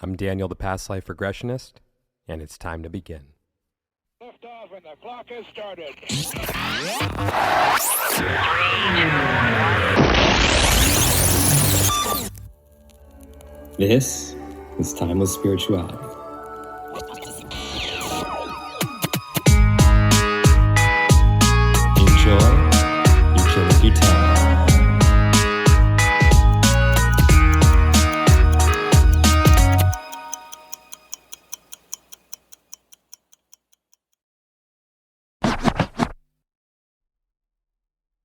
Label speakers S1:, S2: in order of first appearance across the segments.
S1: I'm Daniel, the past life regressionist, and it's time to begin.
S2: Lift off and the clock has started.
S3: This is Timeless Spirituality. Enjoy each and every time.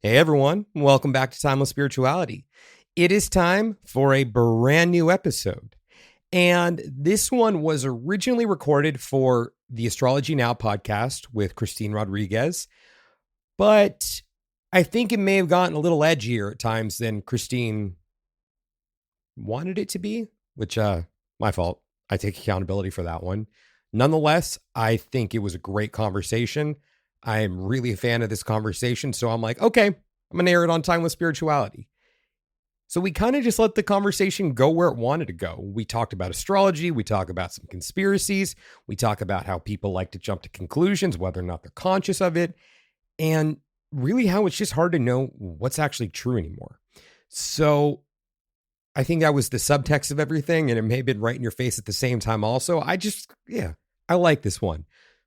S1: Hey everyone, welcome back to Timeless Spirituality. It is time for a brand new episode. And this one was originally recorded for the Astrology Now podcast with Christine Rodriguez. But I think it may have gotten a little edgier at times than Christine wanted it to be, which, my fault. I take accountability for that one. Nonetheless, I think it was a great conversation. I am really a fan of this conversation. So I'm like, okay, I'm going to air it on Timeless Spirituality. So we kind of just let the conversation go where it wanted to go. We talked about astrology. We talk about some conspiracies. We talk about how people like to jump to conclusions, whether or not they're conscious of it. And really how it's just hard to know what's actually true anymore. So I think that was the subtext of everything. And it may have been right in your face at the same time also. I like this one.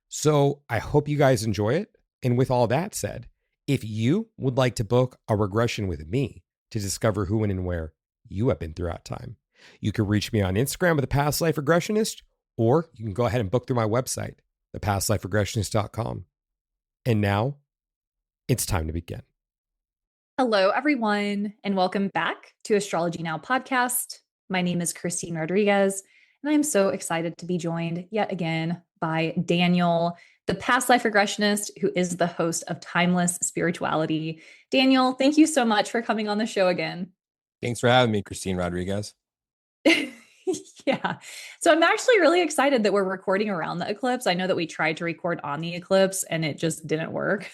S1: So I hope you guys enjoy it. And with all that said, if you would like to book a regression with me to discover who and where you have been throughout time, you can reach me on Instagram with the Past Life Regressionist, or you can go ahead and book through my website, thepastliferegressionist.com. And now it's time to begin.
S4: Hello, everyone, and welcome back to Astrology Now podcast. My name is Christine Rodriguez, and I'm so excited to be joined yet again by Daniel, the past life regressionist, who is the host of Timeless Spirituality. Daniel, thank you so much for coming on the show again.
S1: Thanks for having me, Christine Rodriguez.
S4: Yeah. So I'm actually really excited that we're recording around the eclipse. I know that we tried to record on the eclipse and it just didn't work.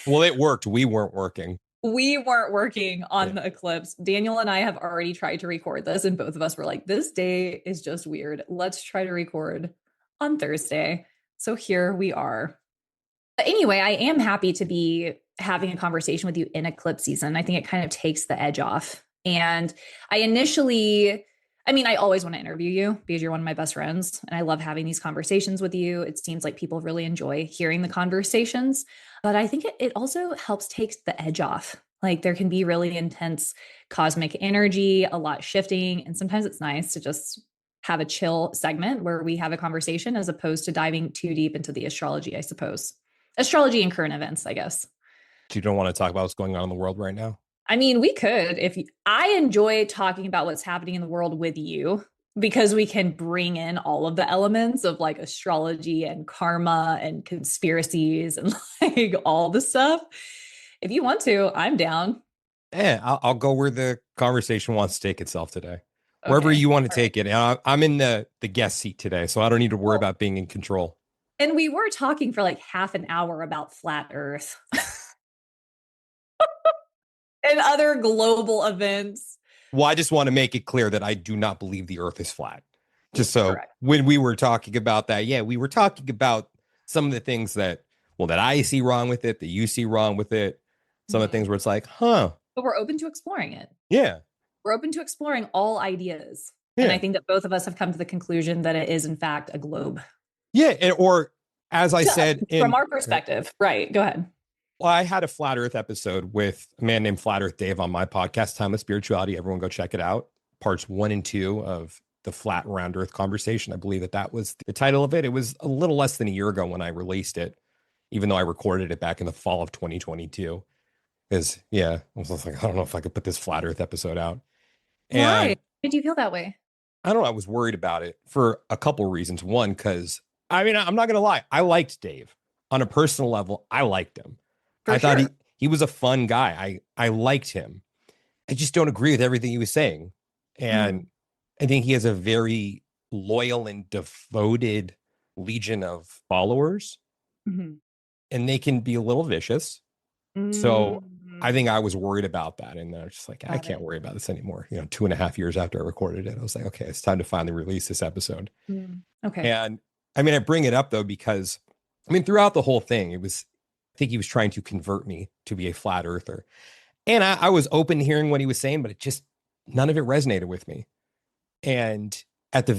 S1: Well, it worked. We weren't working.
S4: We weren't working on the eclipse. Daniel and I have already tried to record this, and both of us were like, this day is just weird. Let's try to record on Thursday. So here we are. But anyway, I am happy to be having a conversation with you in eclipse season. I think it kind of takes the edge off. And I always want to interview you because you're one of my best friends. And I love having these conversations with you. It seems like people really enjoy hearing the conversations. But I think it also helps take the edge off. Like there can be really intense cosmic energy, a lot shifting. And sometimes it's nice to just have a chill segment where we have a conversation as opposed to diving too deep into the astrology, I suppose. Astrology and current events, I guess.
S1: You don't want to talk about what's going on in the world right now?
S4: I mean, we could. I enjoy talking about what's happening in the world with you because we can bring in all of the elements of like astrology and karma and conspiracies and like all the stuff. If you want to, I'm down.
S1: Yeah, I'll go where the conversation wants to take itself today.
S4: Okay.
S1: Wherever you want to take it. I'm in the guest seat today, so I don't need to worry about being in control.
S4: And we were talking for like half an hour about flat Earth and other global events.
S1: Well, I just want to make it clear that I do not believe the Earth is flat. Just so
S4: Correct.
S1: When we were talking about that, we were talking about some of the things that I see wrong with it, that you see wrong with it. Some of the things where it's like, But
S4: we're open to exploring it.
S1: Yeah.
S4: We're open to exploring all ideas.
S1: Yeah.
S4: And I think that both of us have come to the conclusion that it is, in fact, a globe.
S1: Yeah. Or as I said,
S4: from our perspective. Right. Go ahead.
S1: Well, I had a Flat Earth episode with a man named Flat Earth Dave on my podcast, Timeless Spirituality. Everyone go check it out. Parts 1 and 2 of the Flat Round Earth conversation. I believe that was the title of it. It was a little less than a year ago when I released it, even though I recorded it back in the fall of 2022. Because, I was like, I don't know if I could put this Flat Earth episode out. And
S4: why did you feel that way?
S1: I don't know. I was worried about it for a couple reasons. One, because, I'm not going to lie. I liked Dave. On a personal level, I liked him. I thought he was a fun guy. I liked him. I just don't agree with everything he was saying. And I think he has a very loyal and devoted legion of followers. Mm-hmm. And they can be a little vicious. So I think I was worried about that. And I was just like, I
S4: Got
S1: can't
S4: it.
S1: worry about this anymore. 2.5 years after I recorded it, I was like, okay, it's time to finally release this episode.
S4: Okay.
S1: And I mean, I bring it up though, because I mean, throughout the whole thing, I think he was trying to convert me to be a flat earther. And I was open to hearing what he was saying, but none of it resonated with me. And at the,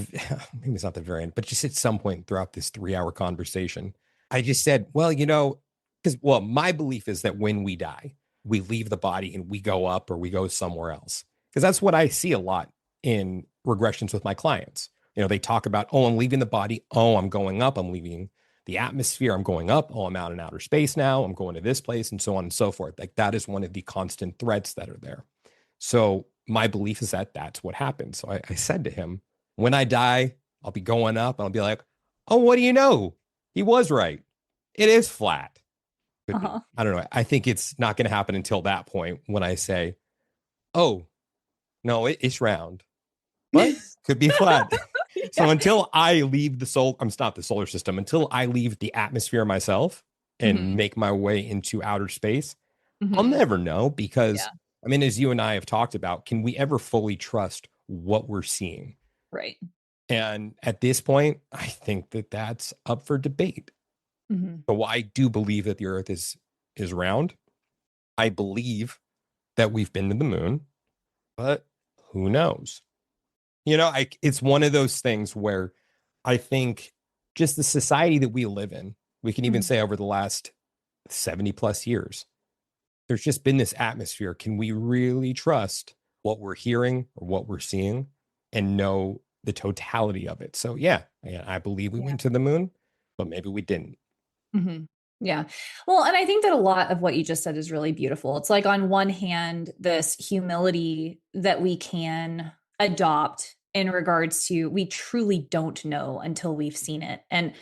S1: maybe it's not the very end, but just at some point throughout this 3-hour conversation, I just said, well, my belief is that when we die, we leave the body and we go up or we go somewhere else. Because that's what I see a lot in regressions with my clients. They talk about, oh, I'm leaving the body. Oh, I'm going up. I'm leaving the atmosphere. I'm going up. Oh, I'm out in outer space now. I'm going to this place, and so on and so forth. Like, that is one of the constant threads that are there. So my belief is that that's what happens. So I said to him, when I die, I'll be going up and I'll be like, oh, what do you know? He was right. It is flat. Could be. I don't know. I think it's not going to happen until that point when I say, oh, no, it's round, but could be flat. So until I leave the solar system, until I leave the atmosphere myself and make my way into outer space, I'll never know, because I mean, as you and I have talked about, can we ever fully trust what we're seeing?
S4: Right.
S1: And at this point, I think that that's up for debate. So I do believe that the earth is round. I believe that we've been to the moon, but who knows? It's one of those things where I think just the society that we live in, we can even say over the last 70 plus years, there's just been this atmosphere. Can we really trust what we're hearing or what we're seeing and know the totality of it? So yeah, I believe we went to the moon, but maybe we didn't.
S4: Yeah. Well, and I think that a lot of what you just said is really beautiful. It's like, on one hand, this humility that we can adopt in regards to, we truly don't know until we've seen it. And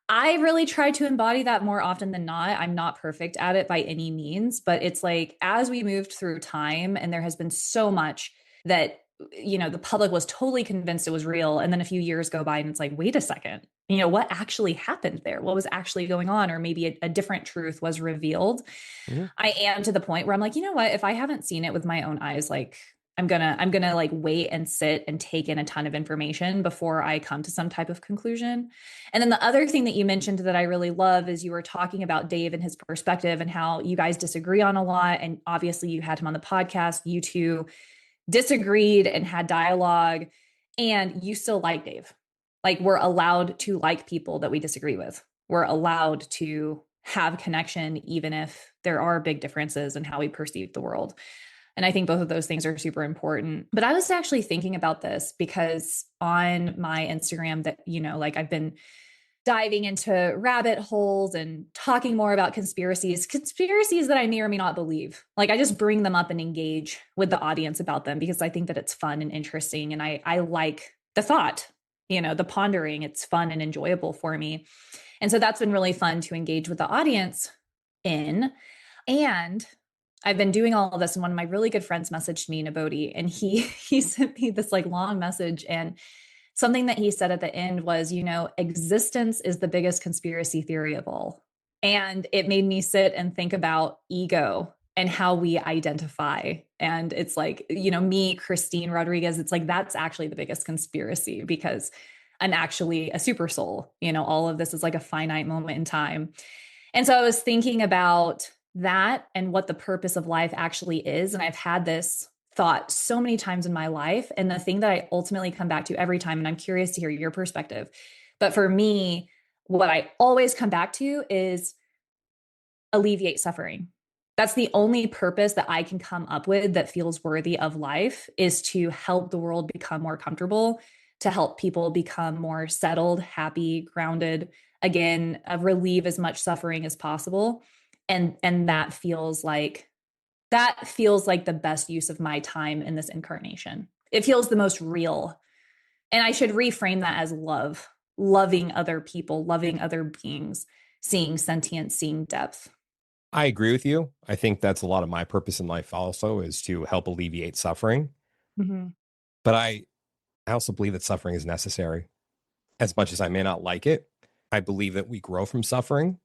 S4: I really try to embody that more often than not. I'm not perfect at it by any means, but it's like, as we moved through time, and there has been so much that, the public was totally convinced it was real. And then a few years go by and it's like, wait a second, what actually happened there? What was actually going on? Or maybe a different truth was revealed. I am to the point where I'm like, you know what, if I haven't seen it with my own eyes, like, I'm gonna like wait and sit and take in a ton of information before I come to some type of conclusion. And then the other thing that you mentioned that I really love is, you were talking about Dave and his perspective and how you guys disagree on a lot. And obviously you had him on the podcast. You two disagreed and had dialogue, and you still like Dave. Like, we're allowed to like people that we disagree with. We're allowed to have connection, even if there are big differences in how we perceive the world. And I think both of those things are super important. But I was actually thinking about this because on my Instagram, that, like, I've been diving into rabbit holes and talking more about conspiracies that I may or may not believe. Like, I just bring them up and engage with the audience about them because I think that it's fun and interesting. And I like the thought, the pondering. It's fun and enjoyable for me. And so that's been really fun to engage with the audience in. And I've been doing all of this, and one of my really good friends messaged me, Nabodi, and he sent me this like long message, and something that he said at the end was, existence is the biggest conspiracy theory of all. And it made me sit and think about ego and how we identify. And it's like, me, Christine Rodriguez, it's like, that's actually the biggest conspiracy, because I'm actually a super soul. All of this is like a finite moment in time. And so I was thinking about that and what the purpose of life actually is. And I've had this thought so many times in my life. And the thing that I ultimately come back to every time, and I'm curious to hear your perspective, but for me, what I always come back to is alleviate suffering. That's the only purpose that I can come up with that feels worthy of life, is to help the world become more comfortable, to help people become more settled, happy, grounded, again, relieve as much suffering as possible. And that feels like the best use of my time in this incarnation. It feels the most real. And I should reframe that as love, loving other people, loving other beings, seeing sentience, seeing depth.
S1: I agree with you. I think that's a lot of my purpose in life also, is to help alleviate suffering. But I also believe that suffering is necessary. As much as I may not like it, I believe that we grow from suffering,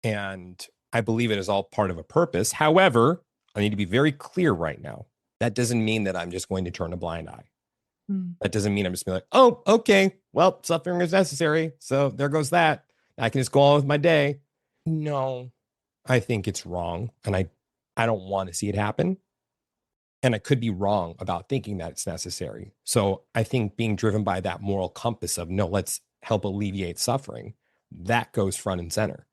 S1: and I believe it is all part of a purpose. However, I need to be very clear right now. That doesn't mean that I'm just going to turn a blind eye. That doesn't mean I'm just be like, oh, okay, well, suffering is necessary. So there goes that. I can just go on with my day. No, I think it's wrong. And I don't want to see it happen. And I could be wrong about thinking that it's necessary. So I think being driven by that moral compass of no, let's help alleviate suffering, that goes front and center.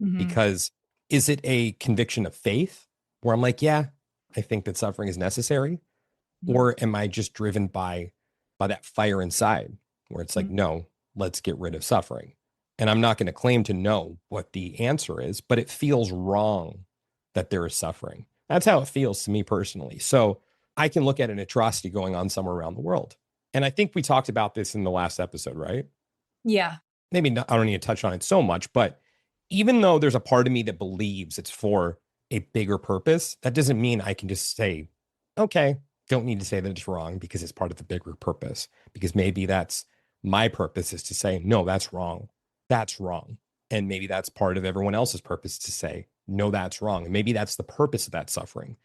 S1: Because is it a conviction of faith where I'm like, yeah, I think that suffering is necessary? Or am I just driven by that fire inside where it's like, no, let's get rid of suffering? And I'm not going to claim to know what the answer is, but it feels wrong that there is suffering. That's how it feels to me personally. So I can look at an atrocity going on somewhere around the world. And I think we talked about this in the last episode, right?
S4: Yeah.
S1: Maybe not, I don't need to touch on it so much, but even though there's a part of me that believes it's for a bigger purpose, that doesn't mean I can just say, okay, don't need to say that it's wrong because it's part of the bigger purpose. Because maybe that's my purpose is to say, no, that's wrong. That's wrong. And maybe that's part of everyone else's purpose to say, no, that's wrong. And maybe that's the purpose of that suffering,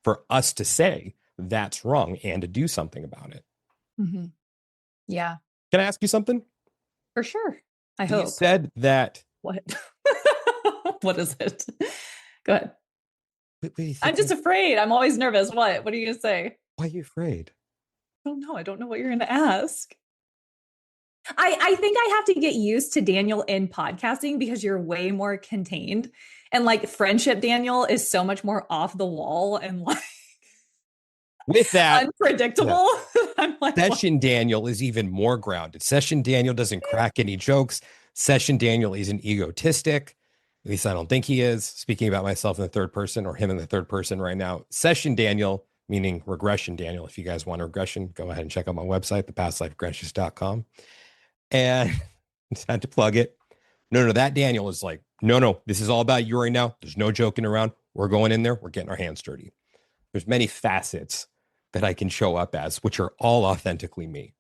S1: for us to say that's wrong and to do something about it.
S4: Yeah,
S1: Can I ask you something?
S4: for sure. I hope.
S1: You said that.
S4: What? What is it? Go ahead.
S1: What do you think
S4: I'm just afraid. I'm always nervous. What? What are you going to say?
S1: Why are you afraid?
S4: I don't know. I don't know what you're going to ask. I think I have to get used to Daniel in podcasting because you're way more contained. And like friendship Daniel is so much more off the wall and like
S1: With that,
S4: unpredictable. I'm like,
S1: Session Daniel is even more grounded. Session Daniel doesn't crack any jokes. Session Daniel isn't egotistic. At least I don't think he is. Speaking about myself in the third person, or him in the third person right now. Session Daniel, meaning regression Daniel. If you guys want a regression, go ahead and check out my website, thepastliferegressions.com. And just had to plug it. No, that Daniel is like, no, this is all about you right now. There's no joking around. We're going in there. We're getting our hands dirty. There's many facets that I can show up as, which are all authentically me.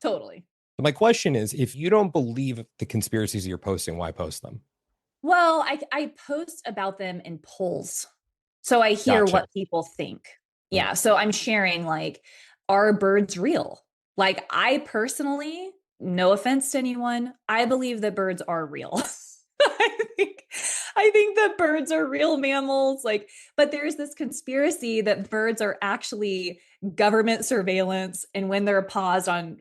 S4: totally.
S1: But my question is, if you don't believe the conspiracies you're posting, why post them?
S4: Well, I post about them in polls. So I hear
S1: Gotcha.
S4: what people think. Yeah. So I'm sharing like, are birds real? Like I personally, no offense to anyone, I believe that birds are real. I think that birds are real mammals. Like, but there's this conspiracy that birds are actually government surveillance. And when they're paused on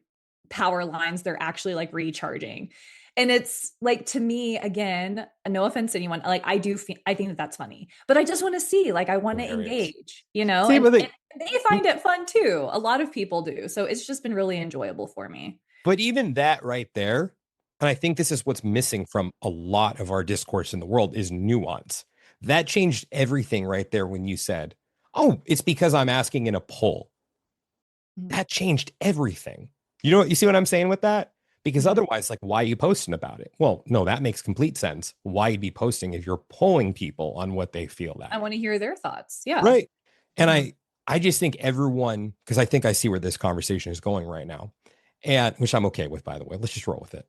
S4: power lines, they're actually like recharging. And it's like, to me, again, no offense to anyone, like I think that that's funny, but I just want to see, like, I want to engage, you know,
S1: See,
S4: and,
S1: but
S4: and they find it fun too. A lot of people do. So it's just been really enjoyable for me.
S1: But even that right there, and I think this is what's missing from a lot of our discourse in the world, is nuance. That changed everything right there when you said, oh, it's because I'm asking in a poll. That changed everything. You see what I'm saying with that? Because otherwise, like, why are you posting about it? Well, no, that makes complete sense. Why you'd be posting if you're polling people on what they feel that.
S4: I want to hear their thoughts. Yeah.
S1: Right. And I just think everyone, because I think I see where this conversation is going right now, and which I'm okay with, by the way. Let's just roll with it.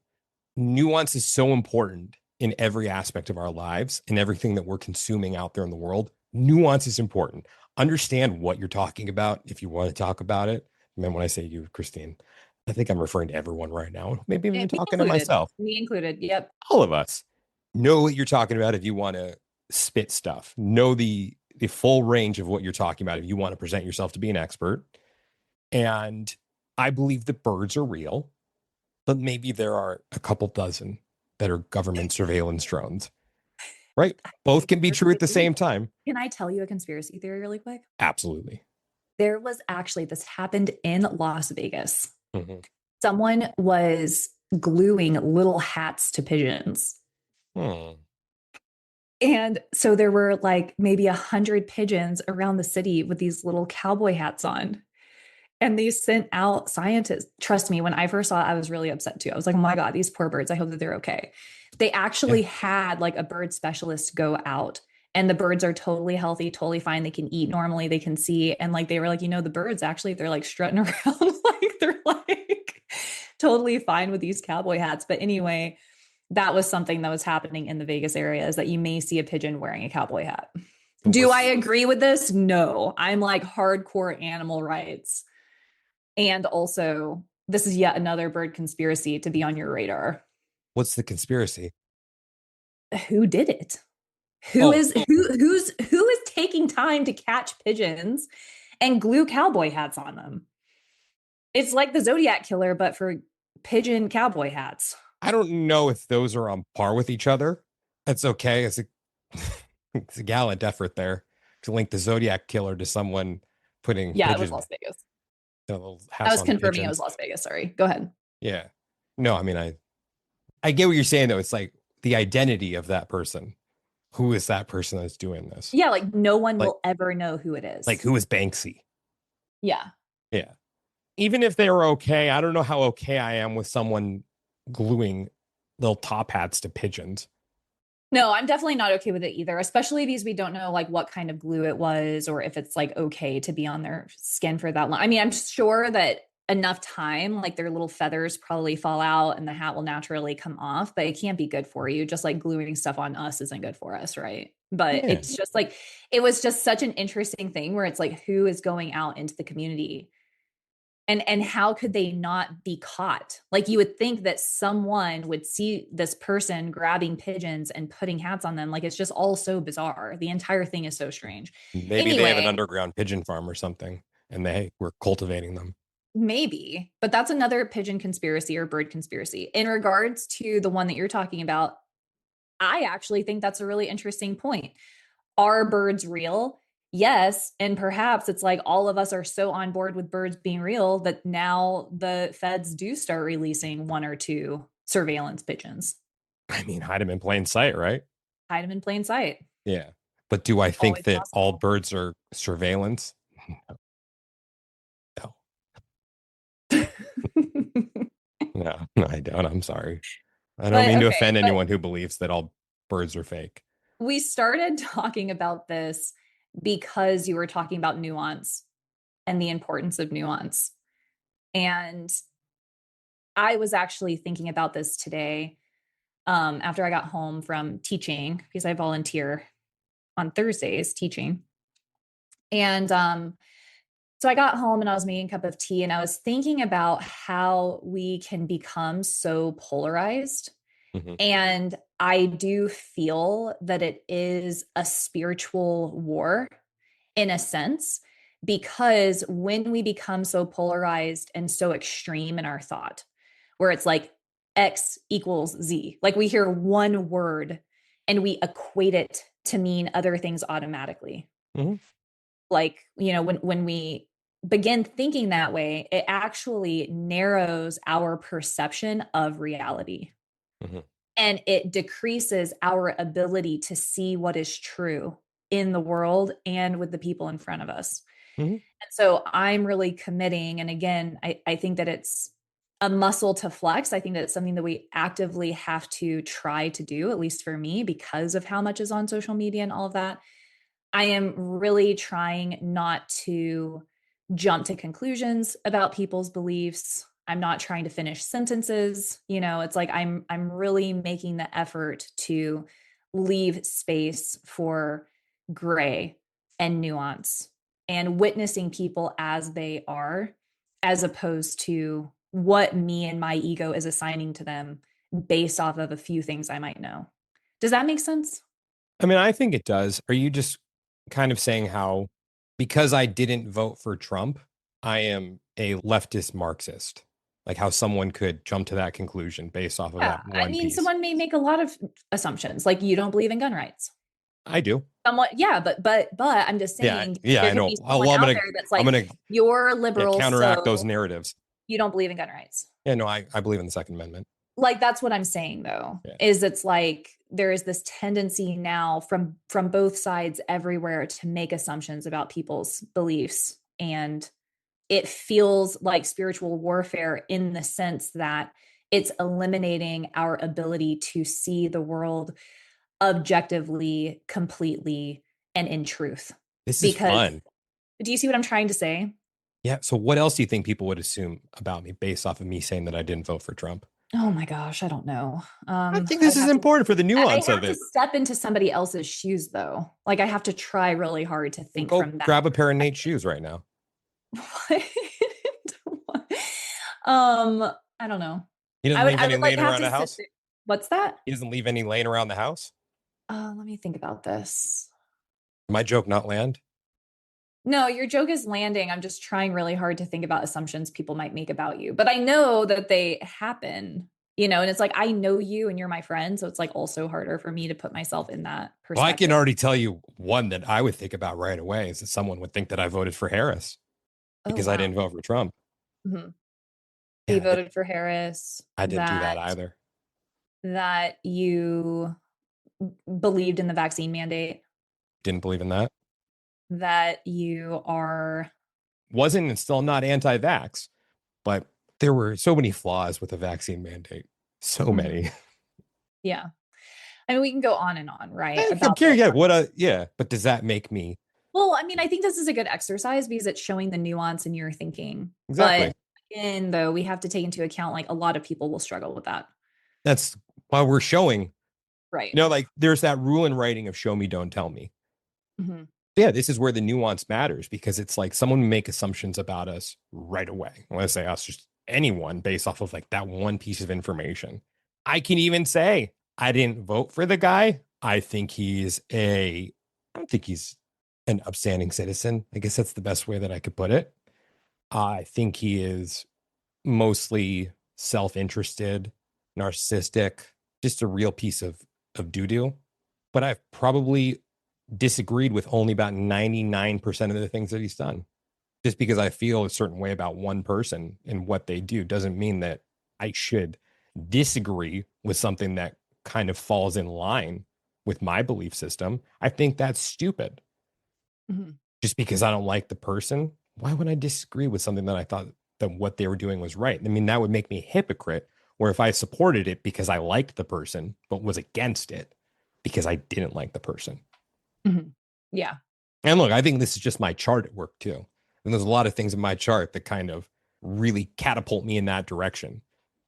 S1: Nuance is so important in every aspect of our lives and everything that we're consuming out there in the world. Nuance is important. Understand what you're talking about if you want to talk about it. I mean, when I say you, Christine, I think I'm referring to everyone right now. Maybe even talking to myself.
S4: Me included. Yep.
S1: All of us. Know what you're talking about if you want to spit stuff. Know the full range of what you're talking about if you want to present yourself to be an expert. And I believe that birds are real, but maybe there are a couple dozen that are government surveillance drones, right? Both can be true at the same time.
S4: Can I tell you a conspiracy theory really quick?
S1: Absolutely.
S4: There was actually, this happened in Las Vegas.
S1: Mm-hmm.
S4: Someone was gluing little hats to pigeons. And so there were like maybe 100 pigeons around the city with these little cowboy hats on. And they sent out scientists. Trust me, when I first saw it, I was really upset too. I was like, oh my God, these poor birds. I hope that they're okay. They actually had like a bird specialist go out, and the birds are totally healthy, totally fine. They can eat normally, they can see. And like, they were like, the birds actually, they're like strutting around like they're like totally fine with these cowboy hats. But anyway, that was something that was happening in the Vegas area, is that you may see a pigeon wearing a cowboy hat. Do I agree with this? No. I'm like hardcore animal rights. And also, this is yet another bird conspiracy to be on your radar.
S1: What's the conspiracy?
S4: Who did it?
S1: Oh,
S4: Who is taking time to catch pigeons and glue cowboy hats on them? It's like the Zodiac killer, but for pigeon cowboy hats.
S1: I don't know if those are on par with each other. That's okay. It's a gallant effort there to link the Zodiac killer to someone putting
S4: Yeah, it was
S1: pigeon
S4: Las Vegas. I
S1: hats
S4: was
S1: on
S4: confirming it
S1: pigeons.
S4: was Las Vegas. Sorry. Go ahead.
S1: Yeah. No, I mean, I get what you're saying though. It's like the identity of that person. Who is that person that's doing this?
S4: Yeah, like no one
S1: Like,
S4: will ever know who it is.
S1: who is Banksy?
S4: Yeah.
S1: Yeah. Even if they were okay, I don't know how okay I am with someone gluing little top hats to pigeons.
S4: No, I'm definitely not okay with it either, especially because we don't know like what kind of glue it was or if it's like okay to be on their skin for that long. I mean, I'm sure that enough time, like their little feathers probably fall out and the hat will naturally come off, but it can't be good for you. Just like gluing stuff on us isn't good for us, right? But
S1: Yeah.
S4: it's just like, it was just such an interesting thing where it's like, who is going out into the community and how could they not be caught? Like you would think that someone would see this person grabbing pigeons and putting hats on them. Like it's just all so bizarre. The entire thing is so strange.
S1: Maybe they have an underground pigeon farm or something and they were cultivating them.
S4: Maybe, but that's another pigeon conspiracy or bird conspiracy. In regards to the one that you're talking about, I actually think that's a really interesting point. Are birds real? Yes. And perhaps it's like all of us are so on board with birds being real that now the feds do start releasing one or two surveillance pigeons.
S1: I mean, hide them in plain sight, right?
S4: Hide them in plain sight.
S1: Yeah. But do I think
S4: Always
S1: that all
S4: possible.
S1: birds are surveillance? No. No, I don't. I'm sorry. I don't
S4: But
S1: mean to
S4: okay,
S1: offend
S4: but
S1: anyone who believes that all birds are fake.
S4: we started talking about this because you were talking about nuance and the importance of nuance. And I was actually thinking about this today after I got home from teaching because I volunteer on Thursdays teaching. And so I got home and I was making a cup of tea and I was thinking about how we can become so polarized.
S1: Mm-hmm.
S4: And I do feel that it is a spiritual war in a sense, because when we become so polarized and so extreme in our thought, where it's like X equals Z, like we hear one word and we equate it to mean other things automatically.
S1: Mm-hmm.
S4: Like, you know, when we begin thinking that way, it actually narrows our perception of reality.
S1: Mm-hmm.
S4: And it decreases our ability to see what is true in the world and with the people in front of us.
S1: Mm-hmm.
S4: And so I'm really committing. And again, I think that it's a muscle to flex. I think that it's something that we actively have to try to do, at least for me, because of how much is on social media and all of that. I am really trying not to jump to conclusions about people's beliefs. I'm not trying to finish sentences. You know, it's like I'm really making the effort to leave space for gray and nuance and witnessing people as they are, as opposed to what me and my ego is assigning to them based off of a few things I might know. Does that make sense?
S1: I mean, I think it does. Are you just kind of saying how, because I didn't vote for Trump, I am a leftist Marxist? Like how someone could jump to that conclusion based off of
S4: Yeah,
S1: that
S4: I
S1: one
S4: mean,
S1: piece.
S4: someone may make a lot of assumptions, like you don't believe in gun rights.
S1: I do.
S4: Somewhat, yeah, but I'm just saying,
S1: Yeah,
S4: there
S1: I
S4: could
S1: know.
S4: be
S1: Well,
S4: someone
S1: I'm
S4: out
S1: gonna,
S4: there that's
S1: I'm
S4: like,
S1: gonna
S4: you're liberal,
S1: counteract those
S4: so
S1: narratives.
S4: you don't believe in gun rights.
S1: Yeah, no, I believe in the Second Amendment.
S4: Like that's what I'm saying, though,
S1: Yeah.
S4: is it's like there is this tendency now from both sides everywhere to make assumptions about people's beliefs, and it feels like spiritual warfare in the sense that it's eliminating our ability to see the world objectively, completely, and in truth.
S1: This is
S4: Because
S1: fun.
S4: do you see what I'm trying to say?
S1: Yeah. So what else do you think people would assume about me based off of me saying that I didn't vote for Trump?
S4: Oh my gosh, I don't know.
S1: I think
S4: I
S1: this
S4: would
S1: is
S4: have to
S1: important for the
S4: I
S1: nuance of
S4: have to
S1: it.
S4: step into somebody else's shoes though. Like I have to try really hard to
S1: Well,
S4: think
S1: go
S4: from that
S1: grab a pair of Nate's
S4: perspective.
S1: shoes right now.
S4: I don't know.
S1: He doesn't leave
S4: I
S1: any
S4: would like
S1: laying
S4: have
S1: around
S4: to
S1: the
S4: sit
S1: house.
S4: there. What's that?
S1: He doesn't leave any laying around the house.
S4: Let me think about this.
S1: My joke not land.
S4: No, your joke is landing. I'm just trying really hard to think about assumptions people might make about you. But I know that they happen, and it's like I know you and you're my friend. So it's like also harder for me to put myself in that
S1: Well, I can
S4: perspective.
S1: already tell you one that I would think about right away is that someone would think that I voted for Harris
S4: Oh,
S1: because I
S4: wow.
S1: didn't vote for Trump.
S4: Mhm. You
S1: Yeah,
S4: voted for Harris,
S1: I didn't do
S4: that
S1: that either.
S4: you believed in the vaccine mandate,
S1: Didn't believe in that.
S4: that you are.
S1: Wasn't and still not anti-vax, but there were so many flaws with the vaccine mandate. So
S4: Mhm.
S1: many.
S4: Yeah. I mean, we can go on and on, right?
S1: I'm
S4: About
S1: curious. Yeah, yeah, but does that make me
S4: well, I mean, I think this is a good exercise because it's showing the nuance in your thinking.
S1: exactly?
S4: But again, though, we have to take into account like a lot of people will struggle with that.
S1: That's why we're showing,
S4: Right.
S1: like there's that rule in writing of show me, don't tell me.
S4: Mhm.
S1: Yeah, this is where the nuance matters because it's like someone make assumptions about us right away. When I say us, just anyone based off of like that one piece of information. I can even say I didn't vote for the guy. I don't think he's an upstanding citizen. I guess that's the best way that I could put it. I think he is mostly self-interested, narcissistic, just a real piece of doo-doo. But I've probably disagreed with only about 99% of the things that he's done. Just because I feel a certain way about one person and what they do doesn't mean that I should disagree with something that kind of falls in line with my belief system. I think that's stupid.
S4: Mhm.
S1: Just because I don't like the person, why would I disagree with something that I thought that what they were doing was right? I mean, that would make me a hypocrite. Where if I supported it because I liked the person, but was against it because I didn't like the person.
S4: Mhm. Yeah.
S1: And look, I think this is just my chart at work too. And there's a lot of things in my chart that kind of really catapult me in that direction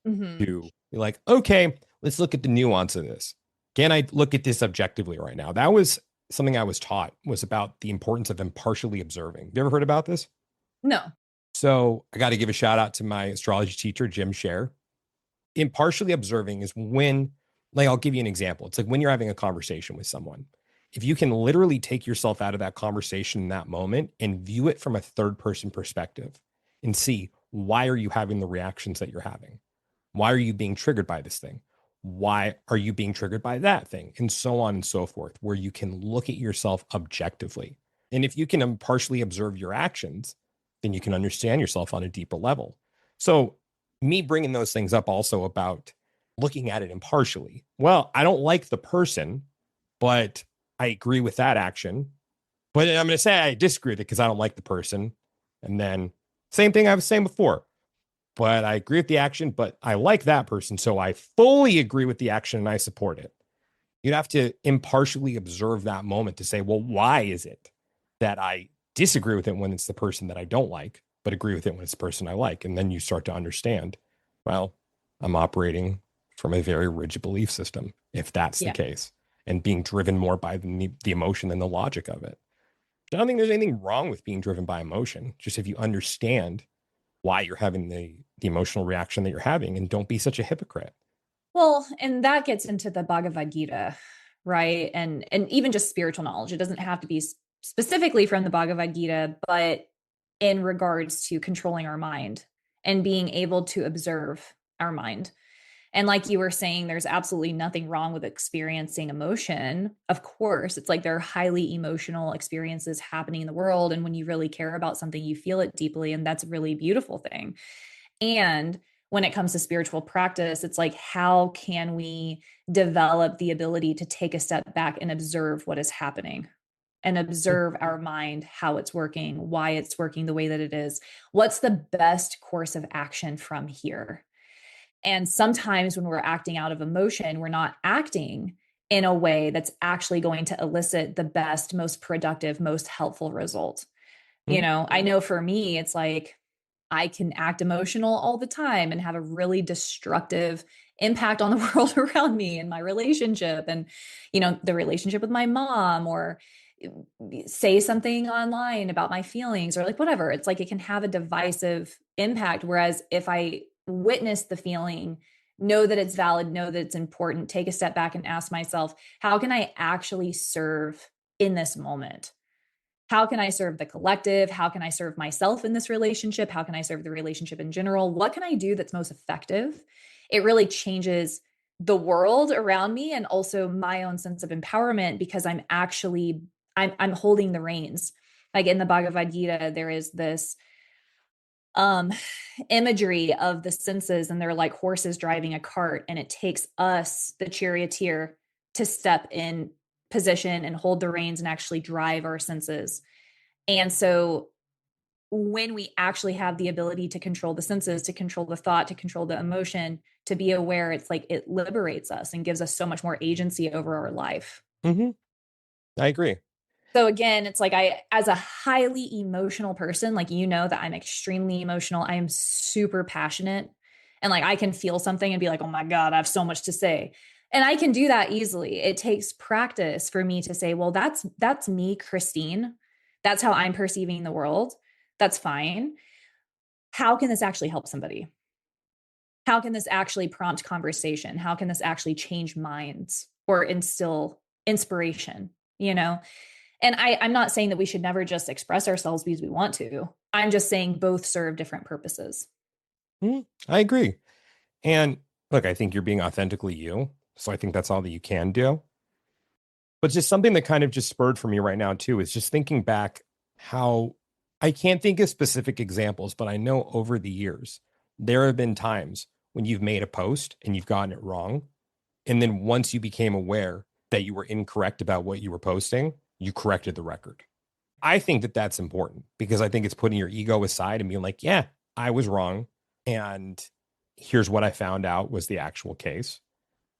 S4: Mhm.
S1: to be like, okay, let's look at the nuance of this. Can I look at this objectively right now? That was something I was taught was about the importance of impartially observing. Have you ever heard about this?
S4: No.
S1: So I got to give a shout out to my astrology teacher, Jim Scher. Impartially observing is when, like, I'll give you an example. It's like when you're having a conversation with someone. If you can literally take yourself out of that conversation in that moment and view it from a third person perspective and see why are you having the reactions that you're having? Why are you being triggered by this thing? Why are you being triggered by that thing? And so on and so forth, where you can look at yourself objectively. And if you can impartially observe your actions, then you can understand yourself on a deeper level. So, me bringing those things up also about looking at it impartially. Well, I don't like the person, but I agree with that action. But I'm going to say I disagree with it because I don't like the person. And then, same thing I was saying before but I agree with the action, but I like that person. So I fully agree with the action and I support it. You'd have to impartially observe that moment to say, well, why is it that I disagree with it when it's the person that I don't like, but agree with it when it's the person I like? And then you start to understand, well, I'm operating from a very rigid belief system, if that's the
S4: Yeah.
S1: case, and being driven more by the emotion than the logic of it. I don't think there's anything wrong with being driven by emotion. Just if you understand why you're having the emotional reaction that you're having and don't be such a hypocrite.
S4: Well, and that gets into the Bhagavad Gita, right? And even just spiritual knowledge. It doesn't have to be specifically from the Bhagavad Gita, but in regards to controlling our mind and being able to observe our mind. And like you were saying, there's absolutely nothing wrong with experiencing emotion. Of course, it's like there are highly emotional experiences happening in the world. And when you really care about something, you feel it deeply. And that's a really beautiful thing. And when it comes to spiritual practice, it's like, how can we develop the ability to take a step back and observe what is happening? And observe our mind, how it's working, why it's working the way that it is. What's the best course of action from here? And sometimes when we're acting out of emotion, we're not acting in a way that's actually going to elicit the best, most productive, most helpful result. I know for me, it's like I can act emotional all the time and have a really destructive impact on the world around me and my relationship and, the relationship with my mom, or say something online about my feelings, or like whatever. It's like it can have a divisive impact. Whereas if I witness the feeling, know that it's valid, know that it's important, take a step back and ask myself, how can I actually serve in this moment? How can I serve the collective? How can I serve myself in this relationship? How can I serve the relationship in general? What can I do that's most effective? It really changes the world around me and also my own sense of empowerment, because I'm holding the reins. Like in the Bhagavad Gita, there is this um imagery of the senses, and they're like horses driving a cart, and it takes us, the charioteer, to step in position and hold the reins and actually drive our senses. And so when we actually have the ability to control the senses, to control the thought, to control the emotion, to be aware, it's like it liberates us and gives us so much more agency over our life.
S1: Mm-hmm. I agree.
S4: So again, it's like as a highly emotional person, like, that I'm extremely emotional. I am super passionate, and like I can feel something and be like, oh my God, I have so much to say. And I can do that easily. It takes practice for me to say, well, that's me, Christine. That's how I'm perceiving the world. That's fine. How can this actually help somebody? How can this actually prompt conversation? How can this actually change minds or instill inspiration? And I'm not saying that we should never just express ourselves because we want to. I'm just saying both serve different purposes.
S1: I agree. And look, I think you're being authentically you. So I think that's all that you can do. But just something that kind of just spurred for me right now, too, is just thinking back how I can't think of specific examples, but I know over the years, there have been times when you've made a post and you've gotten it wrong. And then once you became aware that you were incorrect about what you were posting, you corrected the record. I think that that's important because I think it's putting your ego aside and being like, yeah, I was wrong. And here's what I found out was the actual case.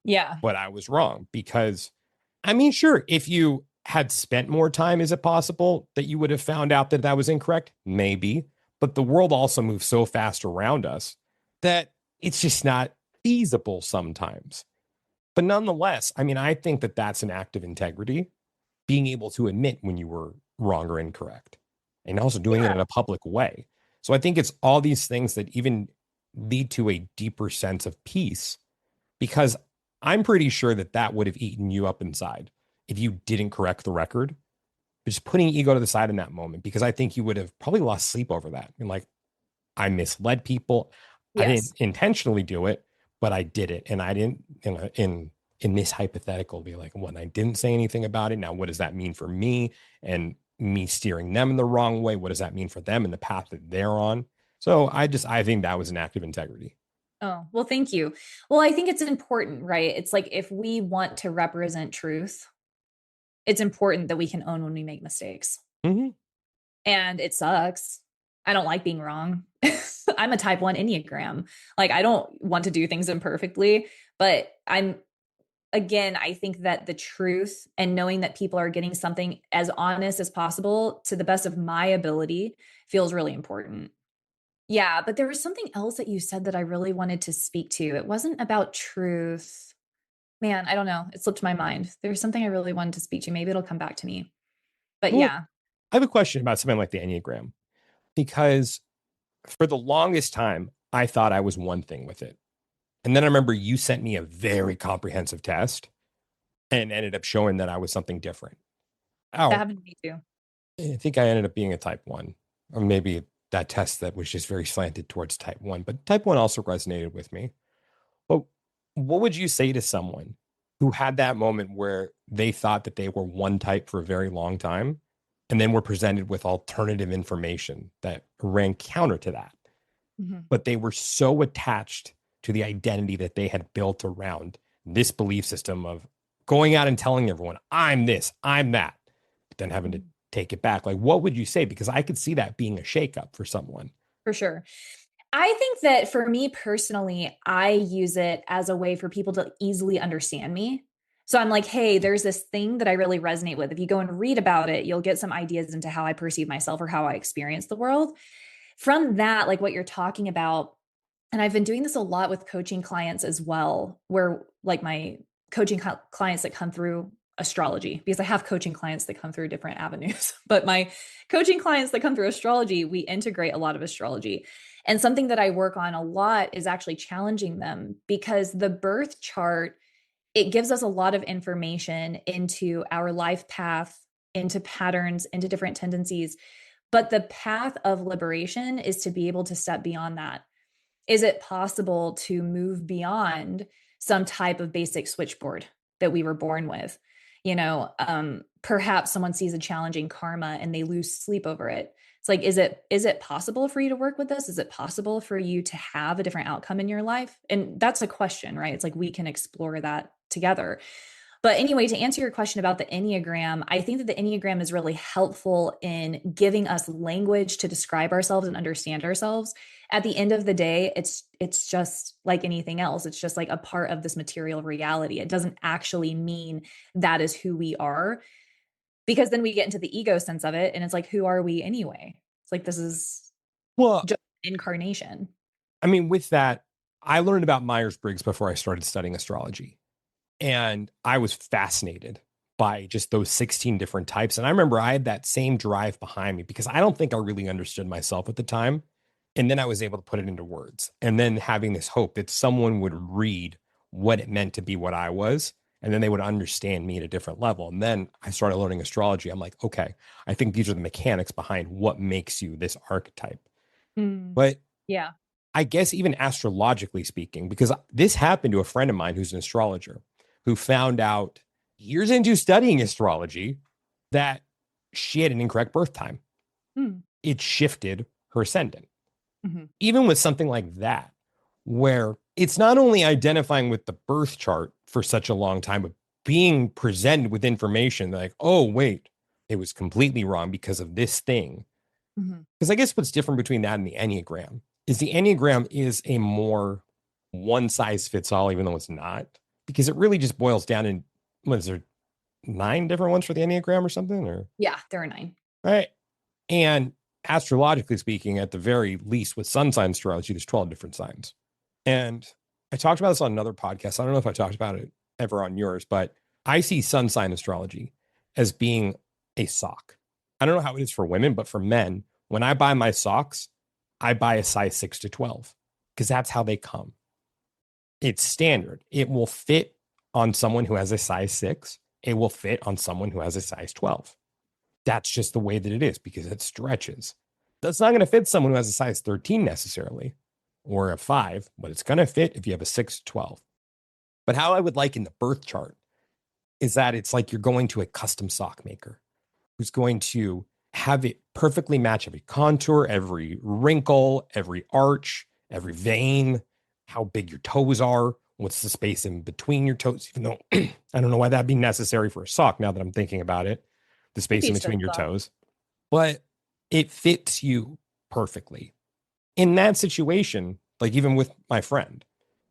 S4: Yeah.
S1: But I was wrong because, I mean, sure, if you had spent more time, is it possible that you would have found out that that was incorrect? Maybe. But the world also moves so fast around us that it's just not feasible sometimes. But nonetheless, I mean, I think that that's an act of integrity, being able to admit when you were wrong or incorrect, and also doing it in a public way. So I think it's all these things that even lead to a deeper sense of peace, because I'm pretty sure that that would have eaten you up inside if you didn't correct the record. But just putting ego to the side in that moment, because I think you would have probably lost sleep over that. And like, I misled people. I didn't
S4: Yes.
S1: intentionally do it, but I did it. And I didn't, in this hypothetical, be like, when I didn't say anything about it. Now, what does that mean for me and me steering them in the wrong way? What does that mean for them and the path that they're on? So I think that was an act of integrity.
S4: Oh, well, thank you. Well, I think it's important, right? It's like if we want to represent truth, it's important that we can own when we make mistakes.
S1: Mm-hmm.
S4: And it sucks. I don't like being wrong. I'm a type 1 Enneagram. Like, I don't want to do things imperfectly, but again, I think that the truth and knowing that people are getting something as honest as possible to the best of my ability feels really important. Yeah, but there was something else that you said that I really wanted to speak to. It wasn't about truth. Man, I don't know. It slipped my mind. There was something I really wanted to speak to. Maybe it'll come back to me. But
S1: Well,
S4: yeah.
S1: I have a question about something like the Enneagram, because for the longest time, I thought I was one thing with it. And then I remember you sent me a very comprehensive test and ended up showing that I was something different.
S4: That
S1: Oh,
S4: happened to me too.
S1: I think I ended up being a type 1, or maybe that test that was just very slanted towards type 1, but type 1 also resonated with me. But what would you say to someone who had that moment where they thought that they were one type for a very long time and then were presented with alternative information that ran counter to that?
S4: Mhm.
S1: But they were so attached to the identity that they had built around this belief system of going out and telling everyone, I'm this, I'm that, but then having to take it back. Like, what would you say? Because I could see that being a shakeup for someone.
S4: For sure. I think that for me personally, I use it as a way for people to easily understand me. So I'm like, hey, there's this thing that I really resonate with. If you go and read about it, you'll get some ideas into how I perceive myself or how I experience the world. from that, like what you're talking about, and I've been doing this a lot with coaching clients as well, where like my coaching clients that come through astrology, because I have coaching clients that come through different avenues, but my coaching clients that come through astrology, we integrate a lot of astrology. And something that I work on a lot is actually challenging them, because the birth chart, it gives us a lot of information into our life path, into patterns, into different tendencies. But the path of liberation is to be able to step beyond that. Is it possible to move beyond some type of basic switchboard that we were born with? Perhaps someone sees a challenging karma and they lose sleep over it. It's like, is it possible for you to work with this? Is it possible for you to have a different outcome in your life? And that's a question, right? It's like we can explore that together. But anyway, to answer your question about the Enneagram, I think that the Enneagram is really helpful in giving us language to describe ourselves and understand ourselves. At the end of the day, it's just like anything else. It's just like a part of this material reality. It doesn't actually mean that is who we are, because then we get into the ego sense of it, and it's like, who are we anyway? It's like, this is
S1: Well,
S4: just incarnation.
S1: I mean, with that, I learned about Myers-Briggs before I started studying astrology. And I was fascinated by just those 16 different types. And I remember I had that same drive behind me because I don't think I really understood myself at the time. And then I was able to put it into words. And then having this hope that someone would read what it meant to be what I was. And then they would understand me at a different level. And then I started learning astrology. I'm like, okay, I think these are the mechanics behind what makes you this archetype.
S4: Mm.
S1: But
S4: Yeah.
S1: I guess even astrologically speaking, because this happened to a friend of mine who's an astrologer, who found out years into studying astrology that she had an incorrect birth time.
S4: Mm.
S1: It shifted her ascendant.
S4: Mm-hmm.
S1: Even with something like that, where it's not only identifying with the birth chart for such a long time, but being presented with information like, oh, wait, it was completely wrong because of this thing.
S4: Mm-hmm.
S1: Because I guess what's different between that and the Enneagram is the Enneagram is a more one size fits all, even though it's not, because it really just boils down in, what is there, 9 different ones for the Enneagram or something? Or
S4: Yeah, there are 9.
S1: right. And astrologically speaking, at the very least, with sun sign astrology, there's 12 different signs. And I talked about this on another podcast. I don't know if I talked about it ever on yours, but I see sun sign astrology as being a sock. I don't know how it is for women, but for men, when I buy my socks, I buy a size 6 to 12 because that's how they come. It's standard. It will fit on someone who has a size 6. It will fit on someone who has a size 12. That's just the way that it is because it stretches. That's not going to fit someone who has a size 13 necessarily or a 5, but it's going to fit if you have a 6 to 12. But how I would like in the birth chart is that it's like you're going to a custom sock maker who's going to have it perfectly match every contour, every wrinkle, every arch, every vein, how big your toes are, what's the space in between your toes, even though I don't know why that'd be necessary for a sock now that I'm thinking about it, the space in between your toes. But it fits you perfectly. In that situation, like even with my friend,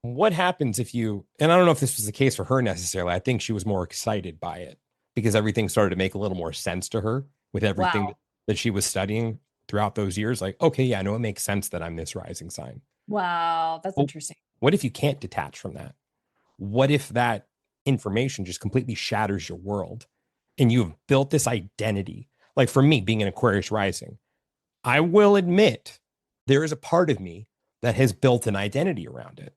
S1: what happens if you, and I don't know if this was the case for her necessarily, I think she was more excited by it because everything started to make a little more sense to her with everything
S4: Wow.
S1: that she was studying throughout those years. Like, okay, yeah, I know it makes sense that I'm this rising sign.
S4: Wow, that's
S1: Well,
S4: interesting.
S1: what if you can't detach from that? What if that information just completely shatters your world and you have built this identity? Like for me, being an Aquarius rising, I will admit there is a part of me that has built an identity around it.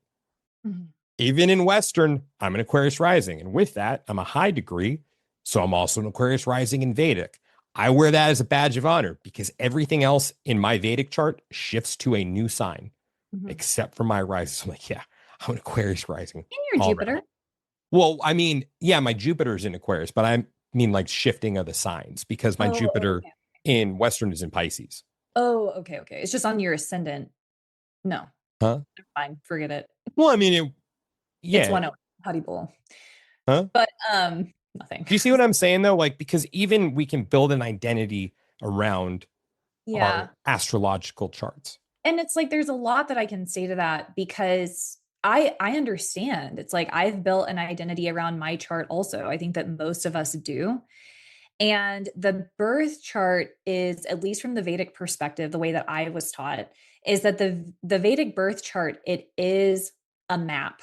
S4: Mm-hmm.
S1: Even in Western, I'm an Aquarius rising. And with that, I'm a high degree. So I'm also an Aquarius rising in Vedic. I wear that as a badge of honor because everything else in my Vedic chart shifts to a new sign,
S4: Mm-hmm.
S1: except for my rising. So I'm like, yeah, I'm an Aquarius rising.
S4: And your Jupiter.
S1: Well, I mean, yeah, my Jupiter's in Aquarius, but I mean like shifting of the signs because my Jupiter
S4: Okay.
S1: in Western is in Pisces.
S4: Oh, okay. It's just on your ascendant. No,
S1: Huh?
S4: never mind. Forget it.
S1: Well, I mean,
S4: It's
S1: yeah.
S4: 101. Huddy Bowl.
S1: Huh?
S4: But nothing.
S1: Do you see what I'm saying though? Like, because even we can build an identity around
S4: Yeah.
S1: our astrological charts.
S4: And it's like there's a lot that I can say to that because I understand. It's like I've built an identity around my chart also. I think that most of us do. And the birth chart is, at least from the Vedic perspective, the way that I was taught, is that the Vedic birth chart, it is a map.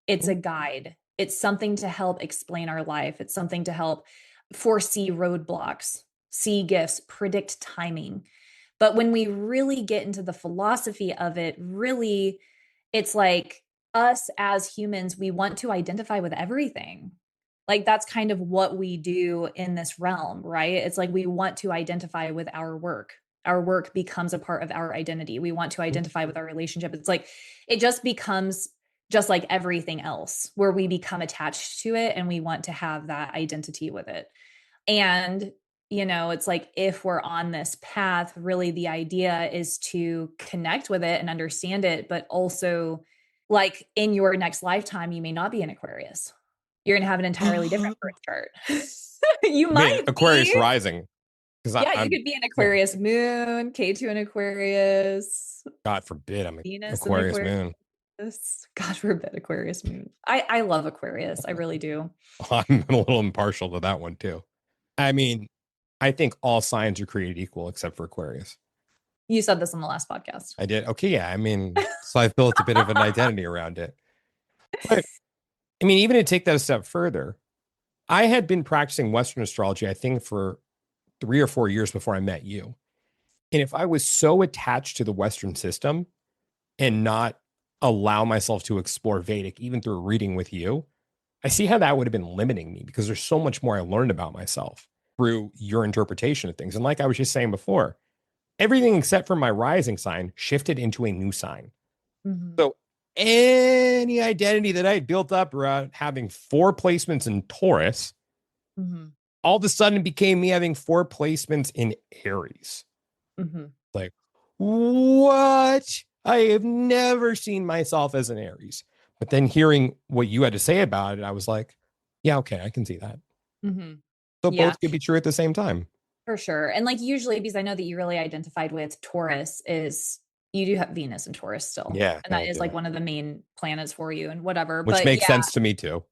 S4: It's a guide. It's something to help explain our life. It's something to help foresee roadblocks, see gifts, predict timing. But when we really get into the philosophy of it, really, it's like us as humans, we want to identify with everything. Like that's kind of what we do in this realm, right? It's like we want to identify with our work. Our work becomes a part of our identity. We want to identify with our relationship. It's like it just becomes just like everything else, where we become attached to it and we want to have that identity with it. And, it's like if we're on this path, really the idea is to connect with it and understand it, but also like in your next lifetime, you may not be an Aquarius. You're going to have an entirely different birth chart. You
S1: I mean,
S4: might
S1: Aquarius
S4: be.
S1: rising. Because
S4: Yeah, you
S1: I'm,
S4: could be an
S1: yeah,
S4: Aquarius moon, K2 an Aquarius,
S1: God forbid, I'm an
S4: Venus an
S1: Aquarius
S4: Aquarius.
S1: moon.
S4: God forbid Aquarius moon. I love Aquarius. I really do.
S1: I'm a little impartial to that one too. I mean, I think all signs are created equal except for Aquarius.
S4: You said this on the last podcast.
S1: I did. Okay, yeah. I mean, so I've built a bit of an identity around it. But I mean, even to take that a step further, I had been practicing Western astrology, I think, for 3 or 4 years before I met you. And if I was so attached to the Western system and not allow myself to explore Vedic, even through reading with you, I see how that would have been limiting me because there's so much more I learned about myself through your interpretation of things. And like I was just saying before, everything except for my rising sign shifted into a new sign.
S4: Mhm.
S1: So any identity that I had built up around having 4 placements in Taurus,
S4: Mhm.
S1: all of a sudden became me having 4 placements in Aries.
S4: Mhm.
S1: Like, what? I have never seen myself as an Aries. But then hearing what you had to say about it, I was like, yeah, okay, I can see that.
S4: Mhm.
S1: So
S4: Yeah,
S1: both could be true at the same time.
S4: for sure. And like usually, because I know that you really identified with Taurus, is you do have Venus in Taurus still.
S1: Yeah,
S4: And
S1: I
S4: that is
S1: do.
S4: like one of the main planets for you and whatever.
S1: Which
S4: But
S1: makes
S4: yeah,
S1: sense to me too.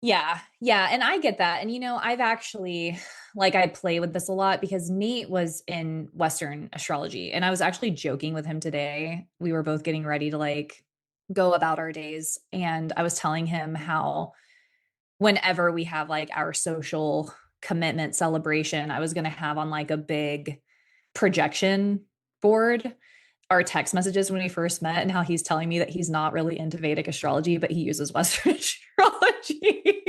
S4: yeah, yeah. And I get that. And I've actually like I play with this a lot because Nate was in Western astrology. And I was actually joking with him today. We were both getting ready to like go about our days. And I was telling him how whenever we have like our social commitment celebration, I was going to have on like a big projection board our text messages when we first met and how he's telling me that he's not really into Vedic astrology, but he uses Western astrology.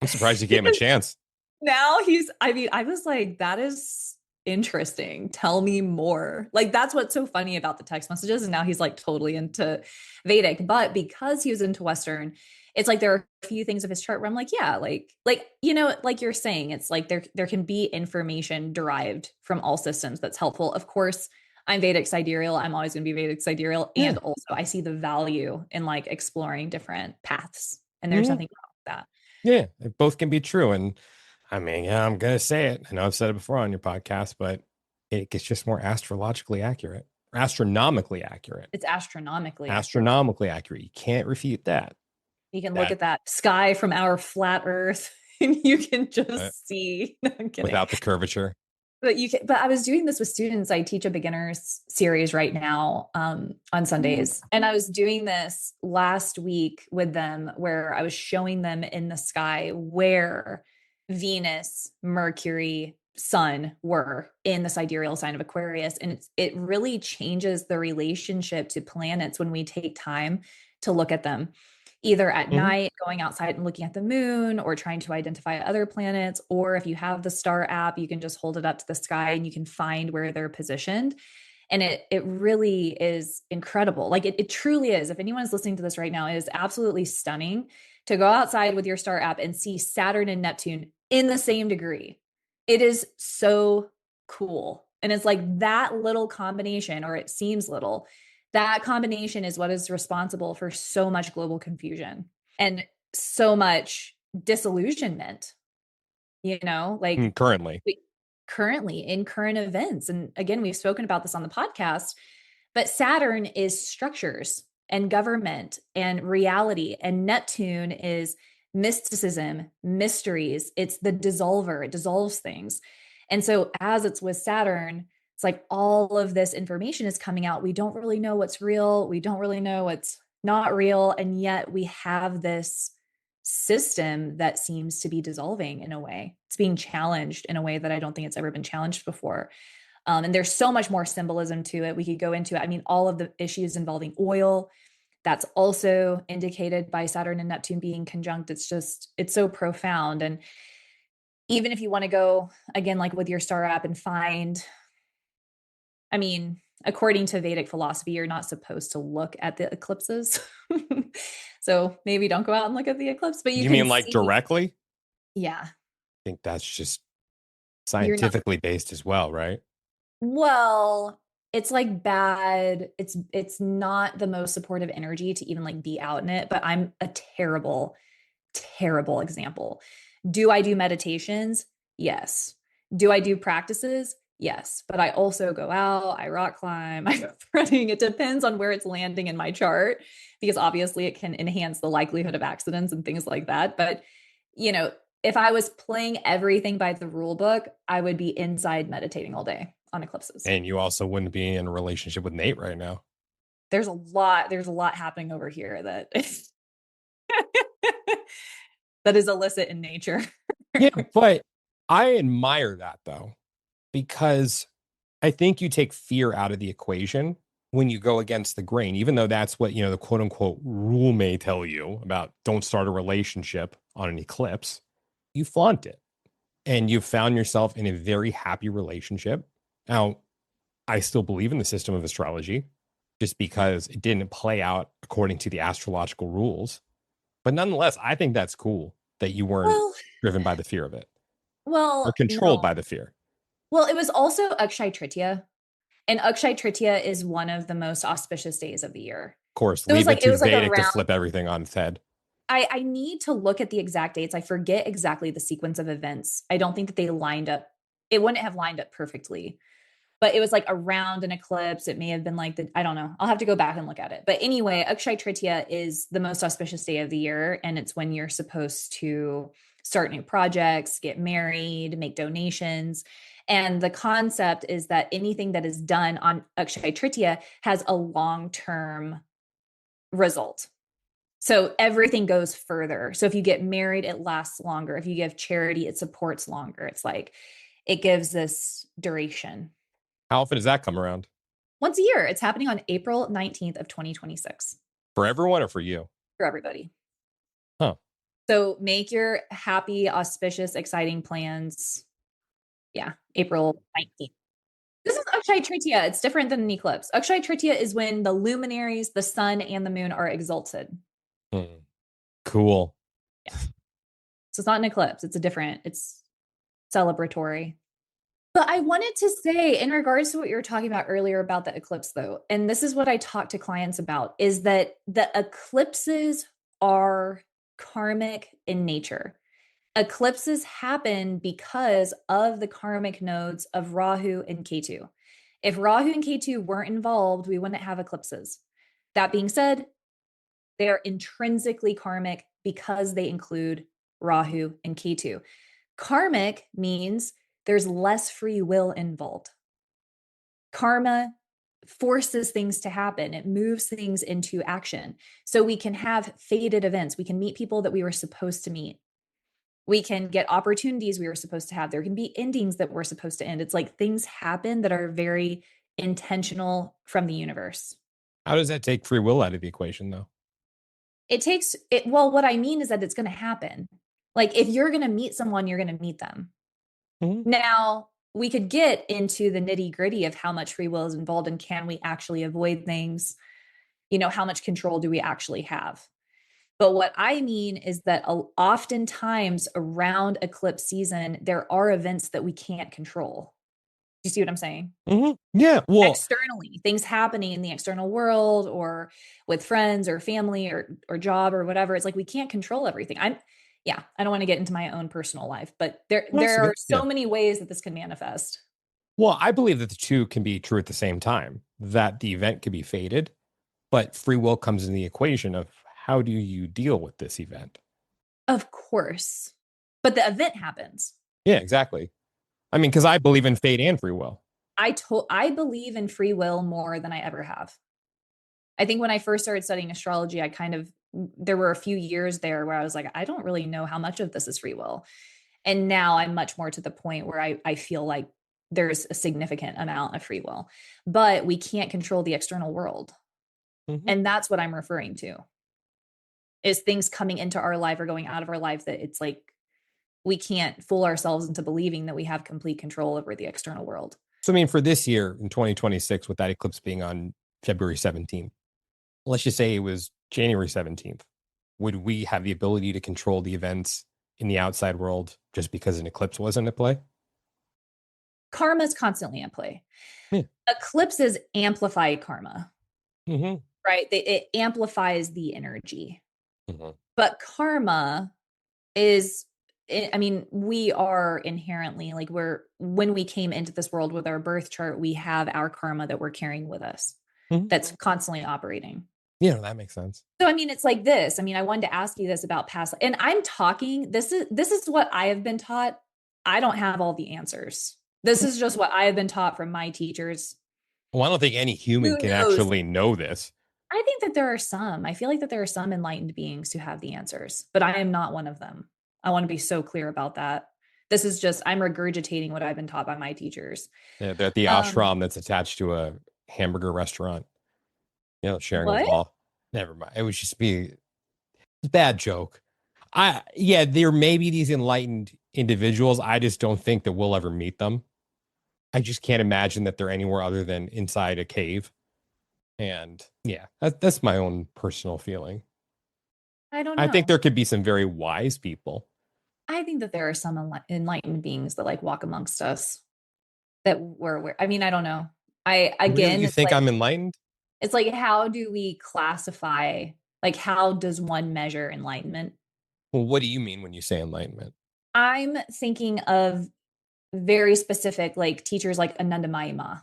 S1: I'm surprised you gave him a chance.
S4: Now I was like, that is interesting. Tell me more. Like, that's what's so funny about the text messages. And now he's like totally into Vedic. But because he was into Western, it's like there are a few things of his chart where I'm like, yeah, like you're saying, it's like there can be information derived from all systems that's helpful. Of course, I'm Vedic sidereal. I'm always going to be Vedic sidereal.
S1: Yeah.
S4: And also I see the value in like exploring different paths. And there's
S1: Mhm.
S4: nothing wrong with that.
S1: Yeah, both can be true. And I mean, yeah, I'm gonna say it. I know I've said it before on your podcast, but it gets just more astrologically accurate, astronomically accurate,
S4: It's astronomically accurate.
S1: astronomically accurate. You can't refute that.
S4: You can look
S1: That
S4: at that sky from our flat Earth and you can
S1: uh,
S4: just see. No, I'm kidding.
S1: without the curvature.
S4: But I was doing this with students. I teach a beginners series right now on Sundays. And I was doing this last week with them where I was showing them in the sky where Venus, Mercury, Sun were in the sidereal sign of Aquarius. And it really changes the relationship to planets when we take time to look at them either at
S1: Mhm.
S4: night, going outside and looking at the moon, or trying to identify other planets. Or if you have the star app, you can just hold it up to the sky and you can find where they're positioned. And it really is incredible. Like it truly is. If anyone's listening to this right now, it is absolutely stunning to go outside with your star app and see Saturn and Neptune in the same degree. It is so cool. And it's like that little combination, or it seems little, that combination is what is responsible for so much global confusion and so much disillusionment, like
S1: Currently.
S4: currently in current events. And again, we've spoken about this on the podcast, but Saturn is structures and government and reality, and Neptune is mysticism, mysteries. It's the dissolver. It dissolves things. And so as it's with Saturn, it's like all of this information is coming out. We don't really know what's real. We don't really know what's not real. And yet we have this system that seems to be dissolving in a way. It's being challenged in a way that I don't think it's ever been challenged before. And there's so much more symbolism to it. We could go into it. I mean, all of the issues involving oil, that's also indicated by Saturn and Neptune being conjunct. It's so profound. And even if you want to go again, like with your star app and find, I mean, according to Vedic philosophy, you're not supposed to look at the eclipses. So maybe don't go out and look at the eclipse, but you
S1: mean like directly?
S4: Yeah.
S1: I think that's just scientifically based as well, right?
S4: Well, it's like bad. It's not the most supportive energy to even like be out in it, but I'm a terrible, terrible example. Do I do meditations? Yes. Do I do practices? Yes. But I also go out, I rock climb, I go running. It depends on where it's landing in my chart, because obviously it can enhance the likelihood of accidents and things like that. But, you know, if I was playing everything by the rule book, I would be inside meditating all day on eclipses.
S1: And you also wouldn't be in a relationship with Nate right now.
S4: There's a lot happening over here that that is illicit in nature.
S1: Yeah, but I admire that though, because I think you take fear out of the equation when you go against the grain, even though that's what, the quote unquote rule may tell you about don't start a relationship on an eclipse. You flaunt it and you've found yourself in a very happy relationship. Now, I still believe in the system of astrology just because it didn't play out according to the astrological rules. But nonetheless, I think that's cool that you weren't driven by the fear of it or controlled by the fear.
S4: Well, it was also Akshay Tritiya. And Akshay Tritiya is one of the most auspicious days of the year.
S1: Of course,
S4: so
S1: leave it to Vedic
S4: around,
S1: to flip everything on its head.
S4: I need to look at the exact dates. I forget exactly the sequence of events. I don't think that they lined up. It wouldn't have lined up perfectly. But it was like around an eclipse. It may have been like I don't know. I'll have to go back and look at it. But anyway, Akshay Tritiya is the most auspicious day of the year. And it's when you're supposed to start new projects, get married, make donations. And the concept is that anything that is done on Akshay Tritiya has a long-term result. So everything goes further. So if you get married, it lasts longer. If you give charity, it supports longer. It's like it gives this duration.
S1: How often does that come around?
S4: Once a year. It's happening on April 19th of 2026.
S1: For everyone or for you?
S4: For everybody.
S1: Huh.
S4: So make your happy, auspicious, exciting plans. Yeah, April 19th. This is Akshay Tritiya. It's different than an eclipse. Akshay Tritiya is when the luminaries, the sun and the moon are exalted.
S1: Cool.
S4: Yeah. So it's not an eclipse. It's celebratory. But I wanted to say, in regards to what you were talking about earlier about the eclipse, though, and this is what I talk to clients about, is that the eclipses are karmic in nature. Eclipses happen because of the karmic nodes of Rahu and Ketu. If Rahu and Ketu weren't involved, we wouldn't have eclipses. That being said, they are intrinsically karmic because they include Rahu and Ketu. Karmic means there's less free will involved. Karma forces things to happen. It moves things into action. So we can have fated events. We can meet people that we were supposed to meet. We can get opportunities we were supposed to have. There can be endings that we're supposed to end. It's like things happen that are very intentional from the universe.
S1: How does that take free will out of the equation, though?
S4: It takes it. Well, what I mean is that it's going to happen. Like if you're going to meet someone, you're going to meet them. Mm-hmm. Now, we could get into the nitty gritty of how much free will is involved and can we actually avoid things? How much control do we actually have? But what I mean is that oftentimes around eclipse season, there are events that we can't control. Do you see what I'm saying?
S1: Mm-hmm. Yeah. Well,
S4: externally, things happening in the external world or with friends or family or job or whatever. It's like we can't control everything. I don't want to get into my own personal life, but there are so many ways that this can manifest.
S1: Well, I believe that the two can be true at the same time, that the event could be fated, but free will comes in the equation of how do you deal with this event?
S4: Of course. But the event happens.
S1: Yeah, exactly. I mean, because I believe in fate and free will.
S4: I believe in free will more than I ever have. I think when I first started studying astrology, there were a few years there where I was like, I don't really know how much of this is free will. And now I'm much more to the point where I feel like there's a significant amount of free will, but we can't control the external world.
S1: Mm-hmm.
S4: And that's what I'm referring to is things coming into our life or going out of our life that it's like we can't fool ourselves into believing that we have complete control over the external world.
S1: So, I mean, for this year in 2026, with that eclipse being on February 17th, let's just say it was January 17th, would we have the ability to control the events in the outside world just because an eclipse wasn't at play?
S4: Karma is constantly in play.
S1: Yeah.
S4: Eclipses amplify karma,
S1: Mm-hmm.
S4: right? It amplifies the energy.
S1: Mm-hmm.
S4: But karma is, I mean, we are inherently like when we came into this world with our birth chart, we have our karma that we're carrying with us
S1: Mm-hmm.
S4: that's constantly operating.
S1: Yeah, that makes sense.
S4: So I mean, it's like this. I mean, I wanted to ask you this about past, and I'm talking, this is what I have been taught. I don't have all the answers. This is just what I have been taught from my teachers.
S1: Well, I don't think any human
S4: Who
S1: can
S4: knows?
S1: actually know this.
S4: I think that there are some. I feel like that there are some enlightened beings who have the answers, but I am not one of them. I want to be so clear about that. This is just, I'm regurgitating what I've been taught by my teachers.
S1: Yeah, they're at the ashram that's attached to a hamburger restaurant, sharing a
S4: What?
S1: wall. Never mind. It was just be a bad joke. There may be these enlightened individuals. I just don't think that we'll ever meet them. I just can't imagine that they're anywhere other than inside a cave. And yeah, that's my own personal feeling.
S4: I don't know.
S1: I think there could be some very wise people.
S4: I think that there are some enlightened beings that like walk amongst us that I mean, I don't know.
S1: Really? You think I'm enlightened?
S4: It's like, how do we classify, like, how does one measure enlightenment?
S1: Well, what do you mean when you say enlightenment?
S4: I'm thinking of very specific, like teachers like Anandamayi Ma.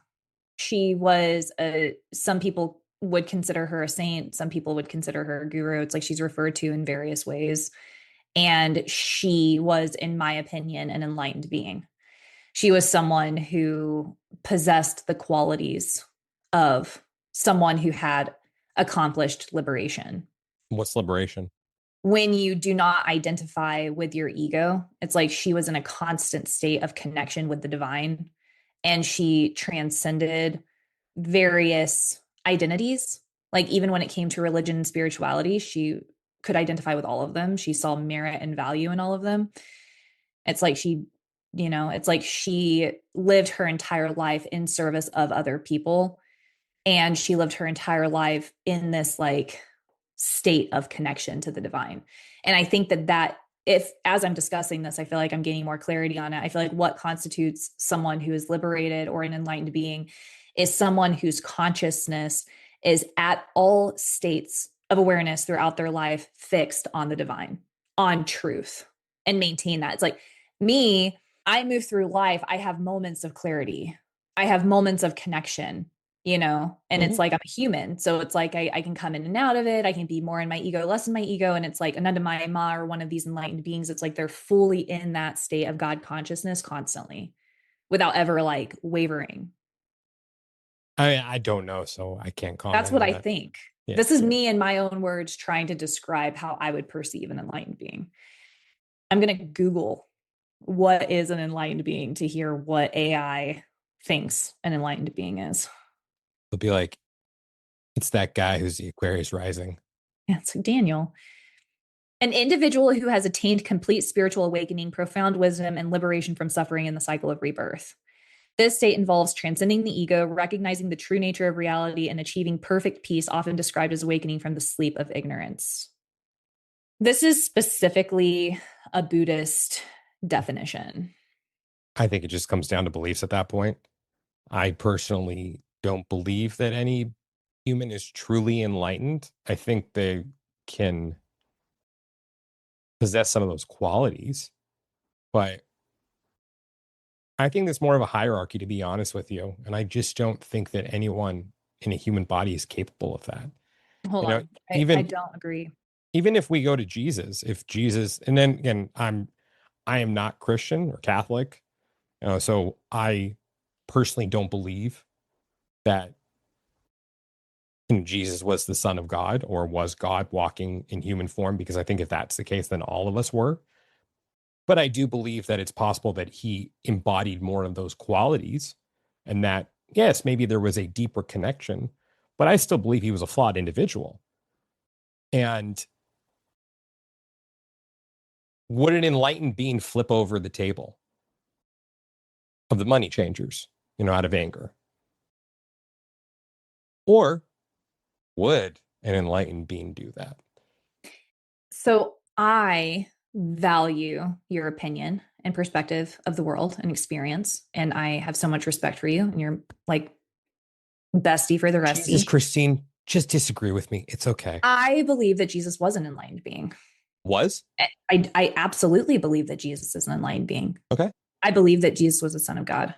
S4: She was some people would consider her a saint. Some people would consider her a guru. It's like she's referred to in various ways. And she was, in my opinion, an enlightened being. She was someone who possessed the qualities of someone who had accomplished liberation.
S1: What's liberation?
S4: When you do not identify with your ego, it's like she was in a constant state of connection with the divine, and she transcended various identities. Like even when it came to religion and spirituality, she could identify with all of them. She saw merit and value in all of them. It's like it's like she lived her entire life in service of other people, and she lived her entire life in this like state of connection to the divine. And I think that if, as I'm discussing this, I feel like I'm gaining more clarity on it. I feel like what constitutes someone who is liberated or an enlightened being is someone whose consciousness is at all states of awareness throughout their life fixed on the divine, on truth, and maintain that. It's like me, I move through life, I have moments of clarity, I have moments of connection, and it's like I'm a human. So it's like I can come in and out of it. I can be more in my ego, less in my ego. And it's like Anandamayi Ma or one of these enlightened beings, it's like they're fully in that state of God consciousness constantly without ever like wavering.
S1: I don't know, so I can't comment.
S4: That's what I think.
S1: Yeah.
S4: This is me in my own words trying to describe how I would perceive an enlightened being. I'm going to Google what is an enlightened being to hear what AI thinks an enlightened being is.
S1: It'll be like, it's that guy who's the Aquarius rising.
S4: Yeah, it's Daniel. An individual who has attained complete spiritual awakening, profound wisdom, and liberation from suffering in the cycle of rebirth. This state involves transcending the ego, recognizing the true nature of reality, and achieving perfect peace, often described as awakening from the sleep of ignorance. This is specifically a Buddhist definition.
S1: I think it just comes down to beliefs at that point. I personally don't believe that any human is truly enlightened. I think they can possess some of those qualities, but I think there's more of a hierarchy, to be honest with you. And I just don't think that anyone in a human body is capable of that.
S4: Hold on. I don't agree.
S1: even if we go to Jesus, if Jesus, and then again, I am not Christian or Catholic, so I personally don't believe that Jesus was the Son of God or was God walking in human form, because I think if that's the case, then all of us were. But I do believe that it's possible that he embodied more of those qualities, and that, yes, maybe there was a deeper connection, but I still believe he was a flawed individual. And would an enlightened being flip over the table of the money changers, out of anger? Or would an enlightened being do that?
S4: So I value your opinion and perspective of the world and experience. And I have so much respect for you. And you're like bestie for the
S1: Jesus,
S4: restie.
S1: Christine, just disagree with me. It's okay.
S4: I believe that Jesus was an enlightened being.
S1: Was?
S4: I absolutely believe that Jesus is an enlightened being.
S1: Okay.
S4: I believe that Jesus was the Son of God.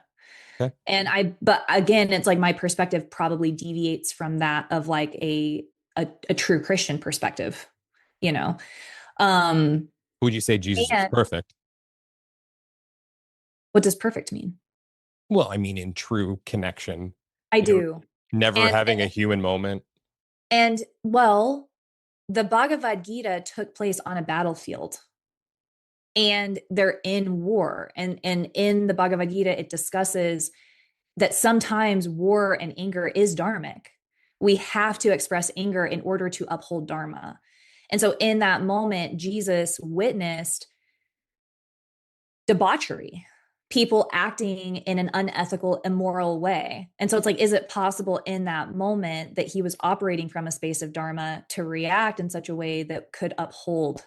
S1: Okay.
S4: But again, it's like my perspective probably deviates from that of like a true Christian perspective, you know.
S1: Would you say Jesus is perfect?
S4: What does perfect mean?
S1: Well, I mean, in true connection.
S4: I do.
S1: Never having a human moment.
S4: And well, the Bhagavad Gita took place on a battlefield. And they're in war. And in the Bhagavad Gita, it discusses that sometimes war and anger is dharmic. We have to express anger in order to uphold dharma. And so in that moment, Jesus witnessed debauchery, people acting in an unethical, immoral way. And so it's like, is it possible in that moment that he was operating from a space of dharma to react in such a way that could uphold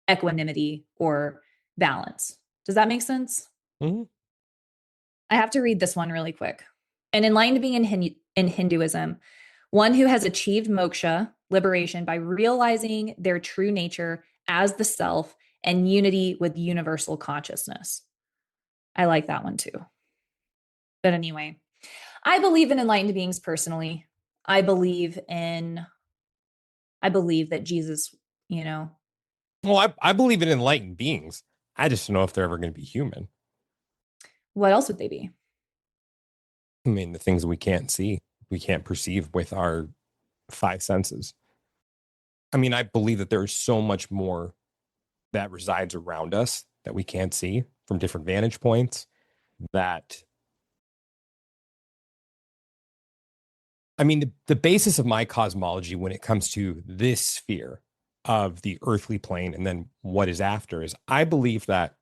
S4: equanimity or balance? Does that make sense?
S1: Mm-hmm.
S4: I have to read this one really quick. An enlightened being in Hinduism, one who has achieved moksha, liberation, by realizing their true nature as the self and unity with universal consciousness. I like that one too. But anyway, I believe in enlightened beings personally. I believe that Jesus,
S1: Well, I believe in enlightened beings. I just don't know if they're ever going to be human.
S4: What else would they be?
S1: I mean, the things we can't see, we can't perceive with our five senses. I mean, I believe that there is so much more that resides around us that we can't see from different vantage points. That, I mean, the basis of my cosmology when it comes to this sphere of the earthly plane and then what is after is I believe that,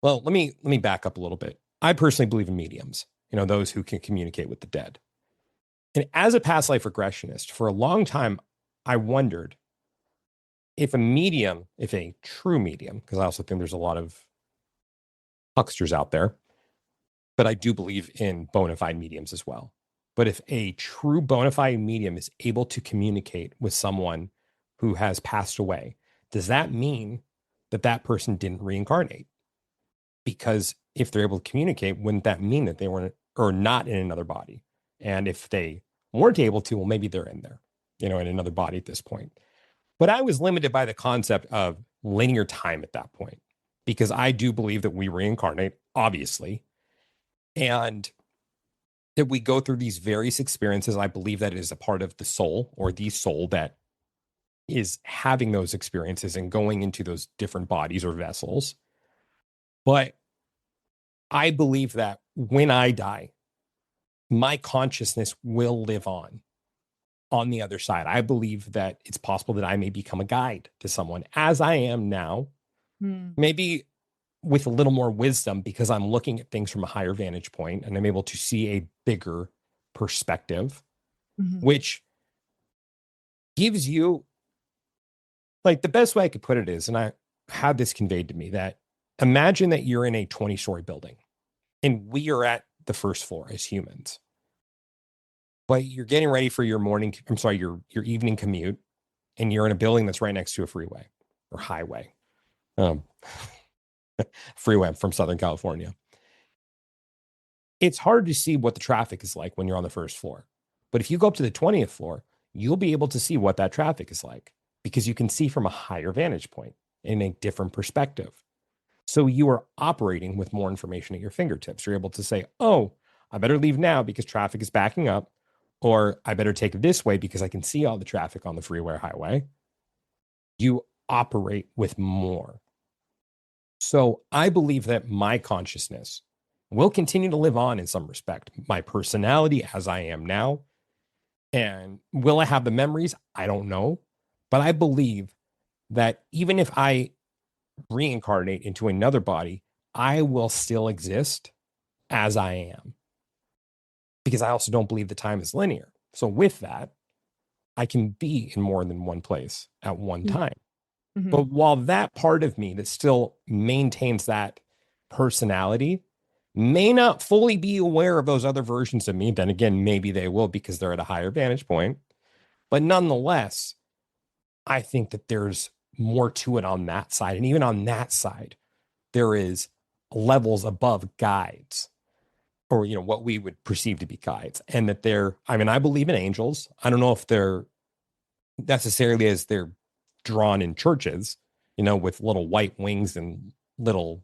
S1: well, let me back up a little bit. I personally believe in mediums, those who can communicate with the dead. And as a past life regressionist, for a long time, I wondered if a true medium, because I also think there's a lot of hucksters out there, but I do believe in bona fide mediums as well. But if a true bona fide medium is able to communicate with someone who has passed away, does that mean that that person didn't reincarnate? Because if they're able to communicate, wouldn't that mean that they weren't or not in another body? And if they weren't able to, well, maybe they're in there, in another body at this point. But I was limited by the concept of linear time at that point, because I do believe that we reincarnate, obviously, and that we go through these various experiences. I believe that it is a part of the soul, or the soul, that is having those experiences and going into those different bodies or vessels. But I believe that when I die, my consciousness will live on the other side. I believe that it's possible that I may become a guide to someone as I am now, maybe with a little more wisdom, because I'm looking at things from a higher vantage point and I'm able to see a bigger perspective, which gives you, like, the best way I could put it is, and I had this conveyed to me, that imagine that you're in a 20-story building and we are at the first floor as humans. But you're getting ready for your your evening commute, and you're in a building that's right next to a freeway or highway. Freeway. I'm from Southern California. It's hard to see what the traffic is like when you're on the first floor. But if you go up to the 20th floor,
S5: you'll be able to see what that traffic is like because you can see from a higher vantage point in a different perspective. So you are operating with more information at your fingertips. You're able to say, oh, I better leave now because traffic is backing up, or I better take this way because I can see all the traffic on the freeway or highway. You operate with more. So I believe that my consciousness will continue to live on in some respect, my personality as I am now. And will I have the memories? I don't know. But I believe that even if I reincarnate into another body, I will still exist as I am. Because I also don't believe the time is linear. So with that, I can be in more than one place at one time.
S4: Mm-hmm.
S5: But while that part of me that still maintains that personality may not fully be aware of those other versions of me, then again, maybe they will because they're at a higher vantage point. But nonetheless, I think that there's more to it on that side. And even on that side, there is levels above guides, or what we would perceive to be guides. And that I believe in angels. I don't know if they're necessarily as they're drawn in churches, with little white wings and little,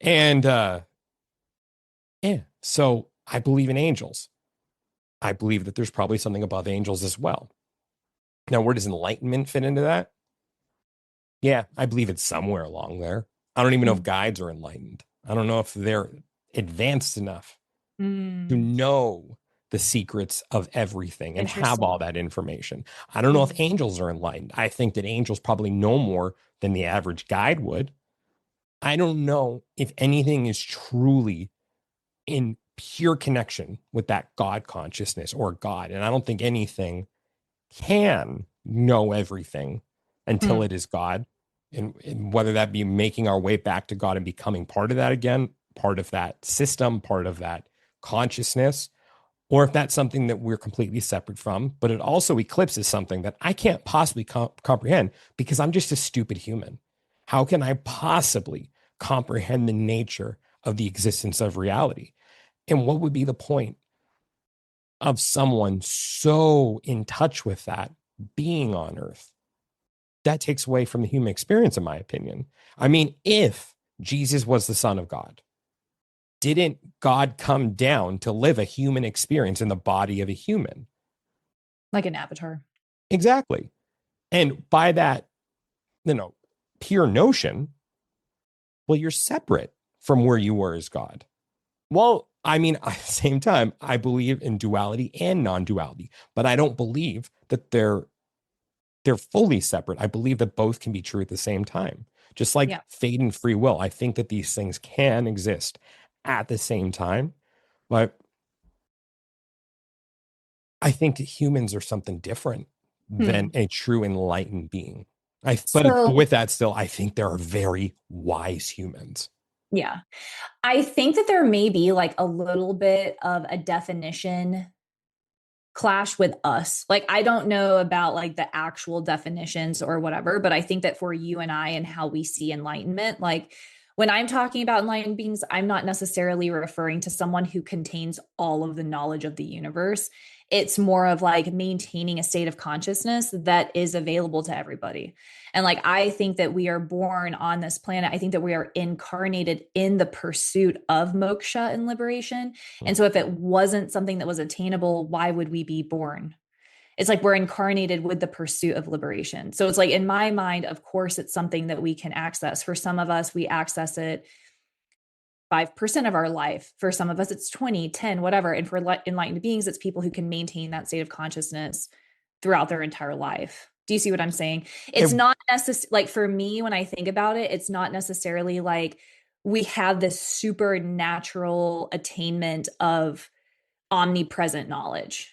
S5: and yeah. So I believe in angels. I believe that there's probably something above angels as well. Now, where does enlightenment fit into that? Yeah, I believe it's somewhere along there. I don't even know if guides are enlightened. I don't know if they're advanced enough to know the secrets of everything and have all that information. I don't know if angels are enlightened. I think that angels probably know more than the average guide would. I don't know if anything is truly in pure connection with that God consciousness or God. And I don't think anything can know everything until it is God. And whether that be making our way back to God and becoming part of that again, part of that system, part of that consciousness, or if that's something that we're completely separate from, but it also eclipses something that I can't possibly comprehend because I'm just a stupid human. How can I possibly comprehend the nature of the existence of reality? And what would be the point of someone so in touch with that being on earth? That takes away from the human experience, in my opinion. I mean, if Jesus was the Son of God, didn't God come down to live a human experience in the body of a human?
S4: Like an avatar.
S5: Exactly. And by that, pure notion, well, you're separate from where you were as God. Well, I mean, at the same time, I believe in duality and non-duality, but I don't believe that they're fully separate. I believe that both can be true at the same time. Just like fate and free will, I think that these things can exist at the same time. But I think that humans are something different than a true enlightened being. But with that, still, I think there are very wise humans.
S4: Yeah. I think that there may be like a little bit of a definition clash with us. Like, I don't know about like the actual definitions or whatever, but I think that for you and I and how we see enlightenment, like when I'm talking about enlightened beings, I'm not necessarily referring to someone who contains all of the knowledge of the universe. It's more of like maintaining a state of consciousness that is available to everybody. And like, I think that we are born on this planet. I think that we are incarnated in the pursuit of moksha and liberation. And so if it wasn't something that was attainable, why would we be born? It's like we're incarnated with the pursuit of liberation. So it's like, in my mind, of course, it's something that we can access. For some of us, we access it 5% of our life. For some of us, it's 20, 10, whatever. And for enlightened beings, it's people who can maintain that state of consciousness throughout their entire life. Do you see what I'm saying? It's not necessarily like, for me, when I think about it, it's not necessarily like we have this supernatural attainment of omnipresent knowledge.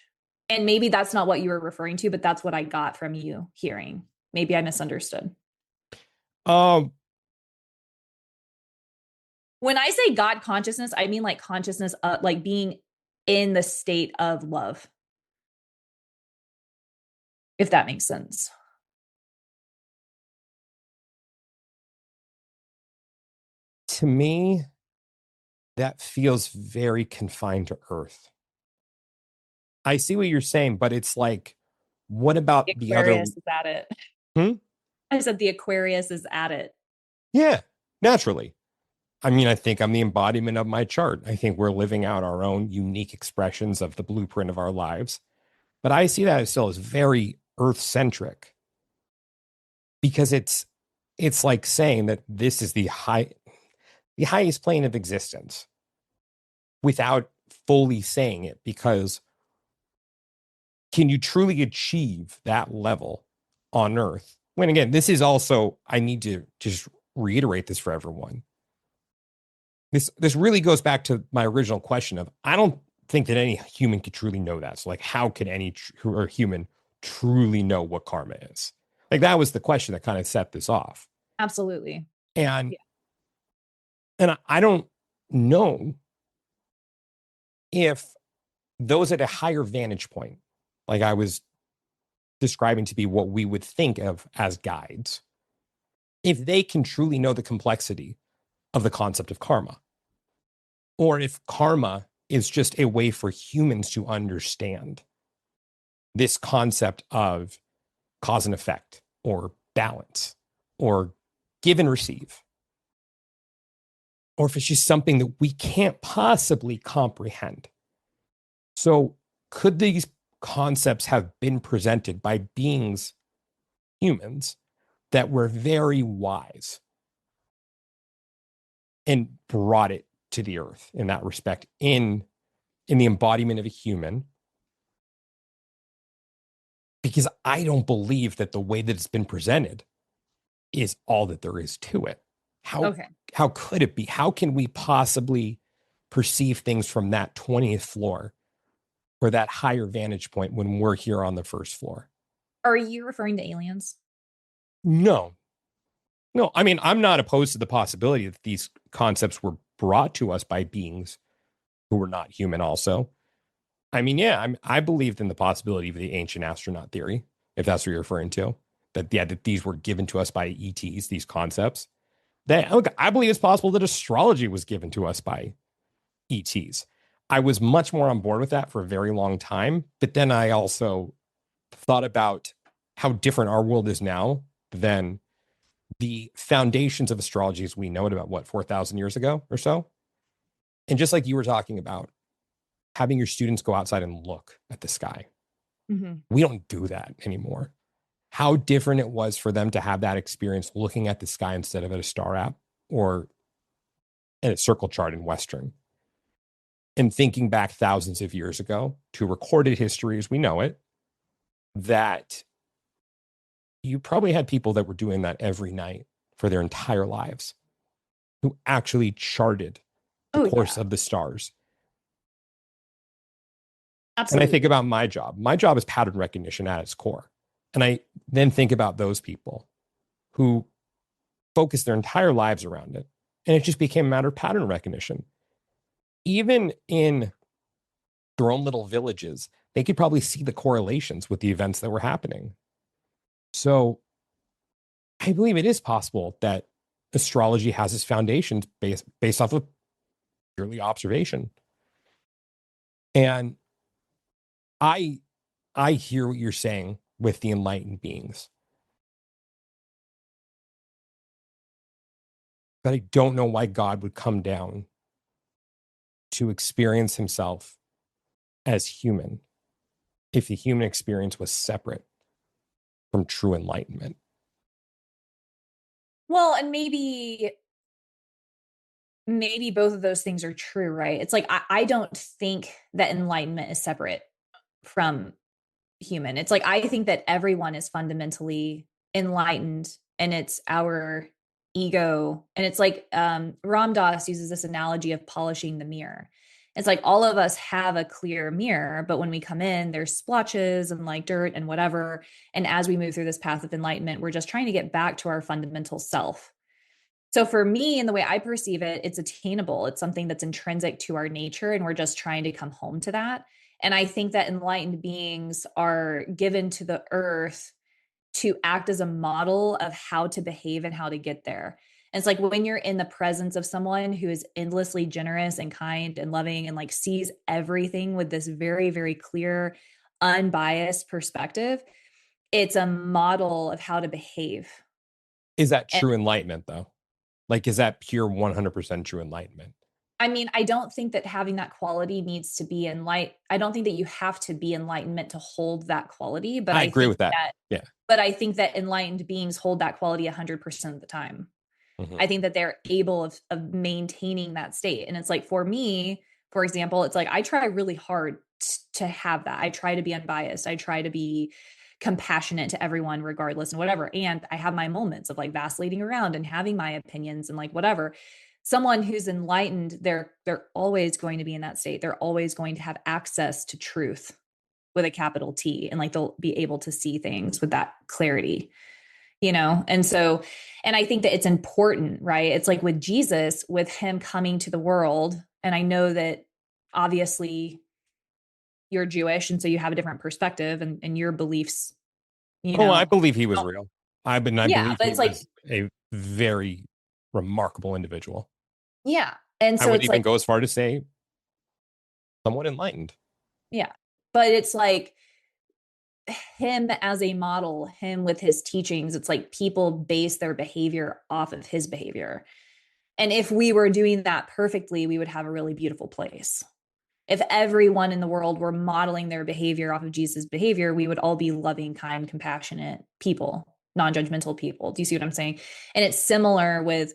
S4: And maybe that's not what you were referring to, but that's what I got from you hearing. Maybe I misunderstood. When I say God consciousness, I mean like consciousness, like being in the state of love. If that makes sense.
S5: To me, that feels very confined to Earth. I see what you're saying, but it's like, what
S4: The
S5: about the other?
S4: Aquarius is at it.
S5: Hmm?
S4: I said the Aquarius is at it.
S5: Yeah, naturally. I mean, I think I'm the embodiment of my chart. I think we're living out our own unique expressions of the blueprint of our lives. But I see that as still as very earth centric because it's like saying that this is the highest plane of existence without fully saying it, because can you truly achieve that level on earth? When again, this is also, I need to just reiterate this for everyone. This really goes back to my original question of, I don't think that any human could truly know that. So like, how could any human truly know what karma is? Like, that was the question that kind of set this off.
S4: Absolutely.
S5: And
S4: Yeah.
S5: and I don't know if those at a higher vantage point, like I was describing to be what we would think of as guides, if they can truly know the complexity of the concept of karma, or if karma is just a way for humans to understand this concept of cause and effect, or balance, or give and receive, or if it's just something that we can't possibly comprehend. So, could these concepts have been presented by beings, humans, that were very wise and brought it to the earth in that respect, in the embodiment of a human? Because I don't believe that the way that it's been presented is all that there is to it. How
S4: Okay.
S5: how could it be? How can we possibly perceive things from that 20th floor or that higher vantage point when we're here on the first floor?
S4: Are you referring to aliens?
S5: No. No, I mean, I'm not opposed to the possibility that these concepts were brought to us by beings who were not human also. I mean, yeah, I believed in the possibility of the ancient astronaut theory, if that's what you're referring to. That, yeah, that these were given to us by ETs, these concepts. That, look, I believe it's possible that astrology was given to us by ETs. I was much more on board with that for a very long time, but then I also thought about how different our world is now than the foundations of astrology as we know it about, what, 4,000 years ago or so. And just like you were talking about, having your students go outside and look at the sky,
S4: Mm-hmm.
S5: we don't do that anymore. How different it was for them to have that experience looking at the sky instead of at a star app or at a circle chart in Western. And thinking back thousands of years ago to recorded history as we know it, that you probably had people that were doing that every night for their entire lives, who actually charted the
S4: Oh,
S5: course
S4: yeah.
S5: of the stars. And I
S4: Absolutely.
S5: think about my job. My job is pattern recognition at its core. And I then think about those people who focus their entire lives around it. And it just became a matter of pattern recognition. Even in their own little villages, they could probably see the correlations with the events that were happening. So I believe it is possible that astrology has its foundations based off of purely observation. And I I hear what you're saying with the enlightened beings, but I don't know why God would come down to experience himself as human if the human experience was separate from true enlightenment.
S4: Well, and maybe both of those things are true, right? It's like I don't think that enlightenment is separate from human. It's like I think that everyone is fundamentally enlightened, and it's our ego. And it's like Ram Dass uses this analogy of polishing the mirror. It's like all of us have a clear mirror, but when we come in, there's splotches and like dirt and whatever. And as we move through this path of enlightenment, we're just trying to get back to our fundamental self. So for me, and the way I perceive it, it's attainable. It's something that's intrinsic to our nature, and we're just trying to come home to that. And I think that enlightened beings are given to the earth to act as a model of how to behave and how to get there. And it's like when you're in the presence of someone who is endlessly generous and kind and loving and like sees everything with this very, very clear, unbiased perspective, it's a model of how to behave.
S5: Is that
S4: And
S5: true enlightenment though? Like, is that pure 100% true enlightenment?
S4: I mean, I don't think that having that quality needs to be I don't think that you have to be enlightenment to hold that quality, but
S5: I
S4: I
S5: agree
S4: think
S5: with that. Yeah.
S4: but I think that enlightened beings hold that quality 100% of the time.
S5: Mhm.
S4: I think that they're able of maintaining that state. And it's like, for me, for example, it's like, I try really hard to have that. I try to be unbiased. I try to be compassionate to everyone, regardless and whatever. And I have my moments of like vacillating around and having my opinions and like whatever. Someone who's enlightened, they're always going to be in that state. They're always going to have access to truth with a capital T, and like they'll be able to see things with that clarity, you know? And so, and I think that it's important, right? It's like with Jesus, with him coming to the world, and I know that obviously you're Jewish, and so you have a different perspective and your beliefs, you
S5: Oh, I
S4: know.
S5: believe he was real. I
S4: Yeah,
S5: believe
S4: but
S5: he
S4: it's like,
S5: was a very remarkable individual.
S4: yeah. And
S5: I
S4: so
S5: would
S4: it's
S5: even
S4: like,
S5: go as far to say somewhat enlightened.
S4: yeah. But it's like him as a model, him with his teachings, it's like people base their behavior off of his behavior. And if we were doing that perfectly, we would have a really beautiful place. If everyone in the world were modeling their behavior off of Jesus' behavior, we would all be loving, kind, compassionate people, non-judgmental people. Do you see what I'm saying? And it's similar with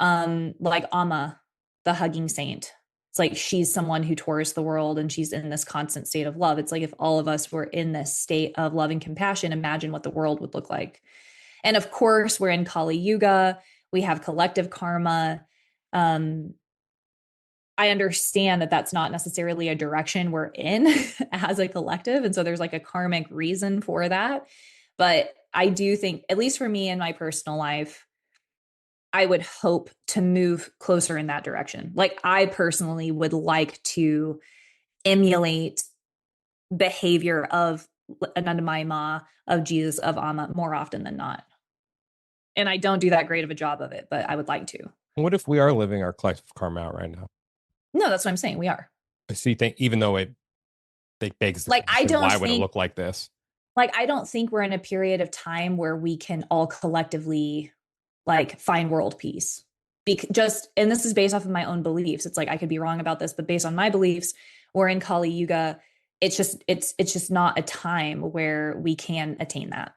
S4: like Amma, the hugging saint. It's like she's someone who tours the world and she's in this constant state of love. It's like if all of us were in this state of love and compassion, imagine what the world would look like. And of course, we're in Kali Yuga. We have collective karma. Um, I understand that that's not necessarily a direction we're in as a collective. And so there's like a karmic reason for that. But I do think, at least for me in my personal life, I would hope to move closer in that direction. Like I personally would like to emulate behavior of Anandamayi Ma, of Jesus, of Amma more often than not. And I don't do that great of a job of it, but I would like to.
S5: What if we are living our collective karma out right now?
S4: No, that's what I'm saying. We are.
S5: So you think, even though it begs the
S4: Like, I
S5: question,
S4: don't
S5: why would it
S4: think,
S5: look like this?
S4: like, I don't think we're in a period of time where we can all collectively like find world peace. Just, and this is based off of my own beliefs. It's like, I could be wrong about this, but based on my beliefs, we're in Kali Yuga. It's just not a time where we can attain that.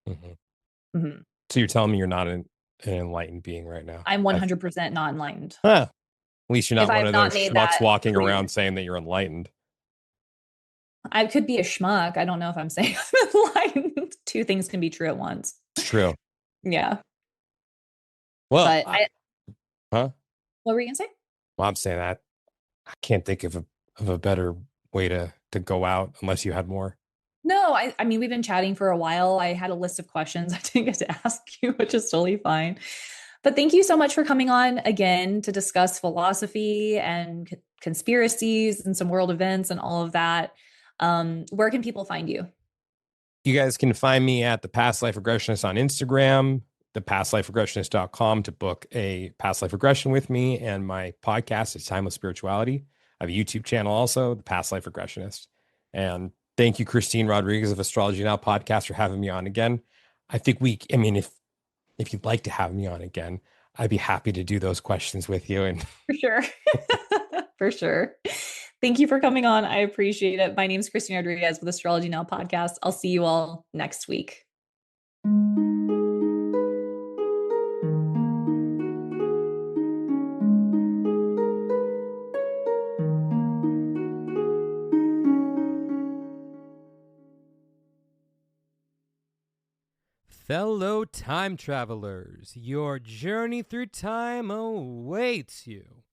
S5: Mm-hmm.
S4: Mm-hmm.
S5: So you're telling me you're not an enlightened being right now?
S4: I'm 100% not enlightened.
S5: At least you're not
S4: If I
S5: one
S4: have
S5: of
S4: not
S5: those
S4: made
S5: schmucks
S4: that
S5: walking
S4: clear.
S5: around saying that you're enlightened.
S4: I could be a schmuck. I don't know if I'm saying I'm enlightened. Two things can be true at once.
S5: It's true.
S4: Yeah.
S5: Well,
S4: But
S5: huh?
S4: What were you gonna say?
S5: Well, I'm saying that I can't think of a better way to go out unless you had more.
S4: No, I mean, we've been chatting for a while. I had a list of questions I didn't get to ask you, which is totally fine. But thank you so much for coming on again to discuss philosophy and conspiracies and some world events and all of that. Where can people find you?
S5: You guys can find me at the Past Life Regressionist on Instagram, thepastliferegressionist.com to book a past life regression with me, and my podcast is Timeless Spirituality. I have a YouTube channel also, The Past Life Regressionist. And thank you, Christine Rodriguez of Astrology Now podcast, for having me on again. I think if you'd like to have me on again, I'd be happy to do those questions with you. And
S4: For sure. For sure. Thank you for coming on. I appreciate it. My name is Christine Rodriguez with Astrology Now podcast. I'll see you all next week.
S1: Fellow time travelers, your journey through time awaits you.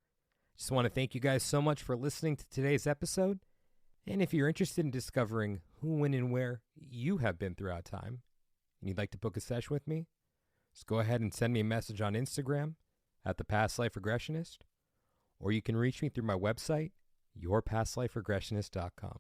S1: Just want to thank you guys so much for listening to today's episode. And if you're interested in discovering who, when, and where you have been throughout time, and you'd like to book a session with me, just go ahead and send me a message on Instagram at The Past Life Regressionist, or you can reach me through my website, yourpastliferegressionist.com.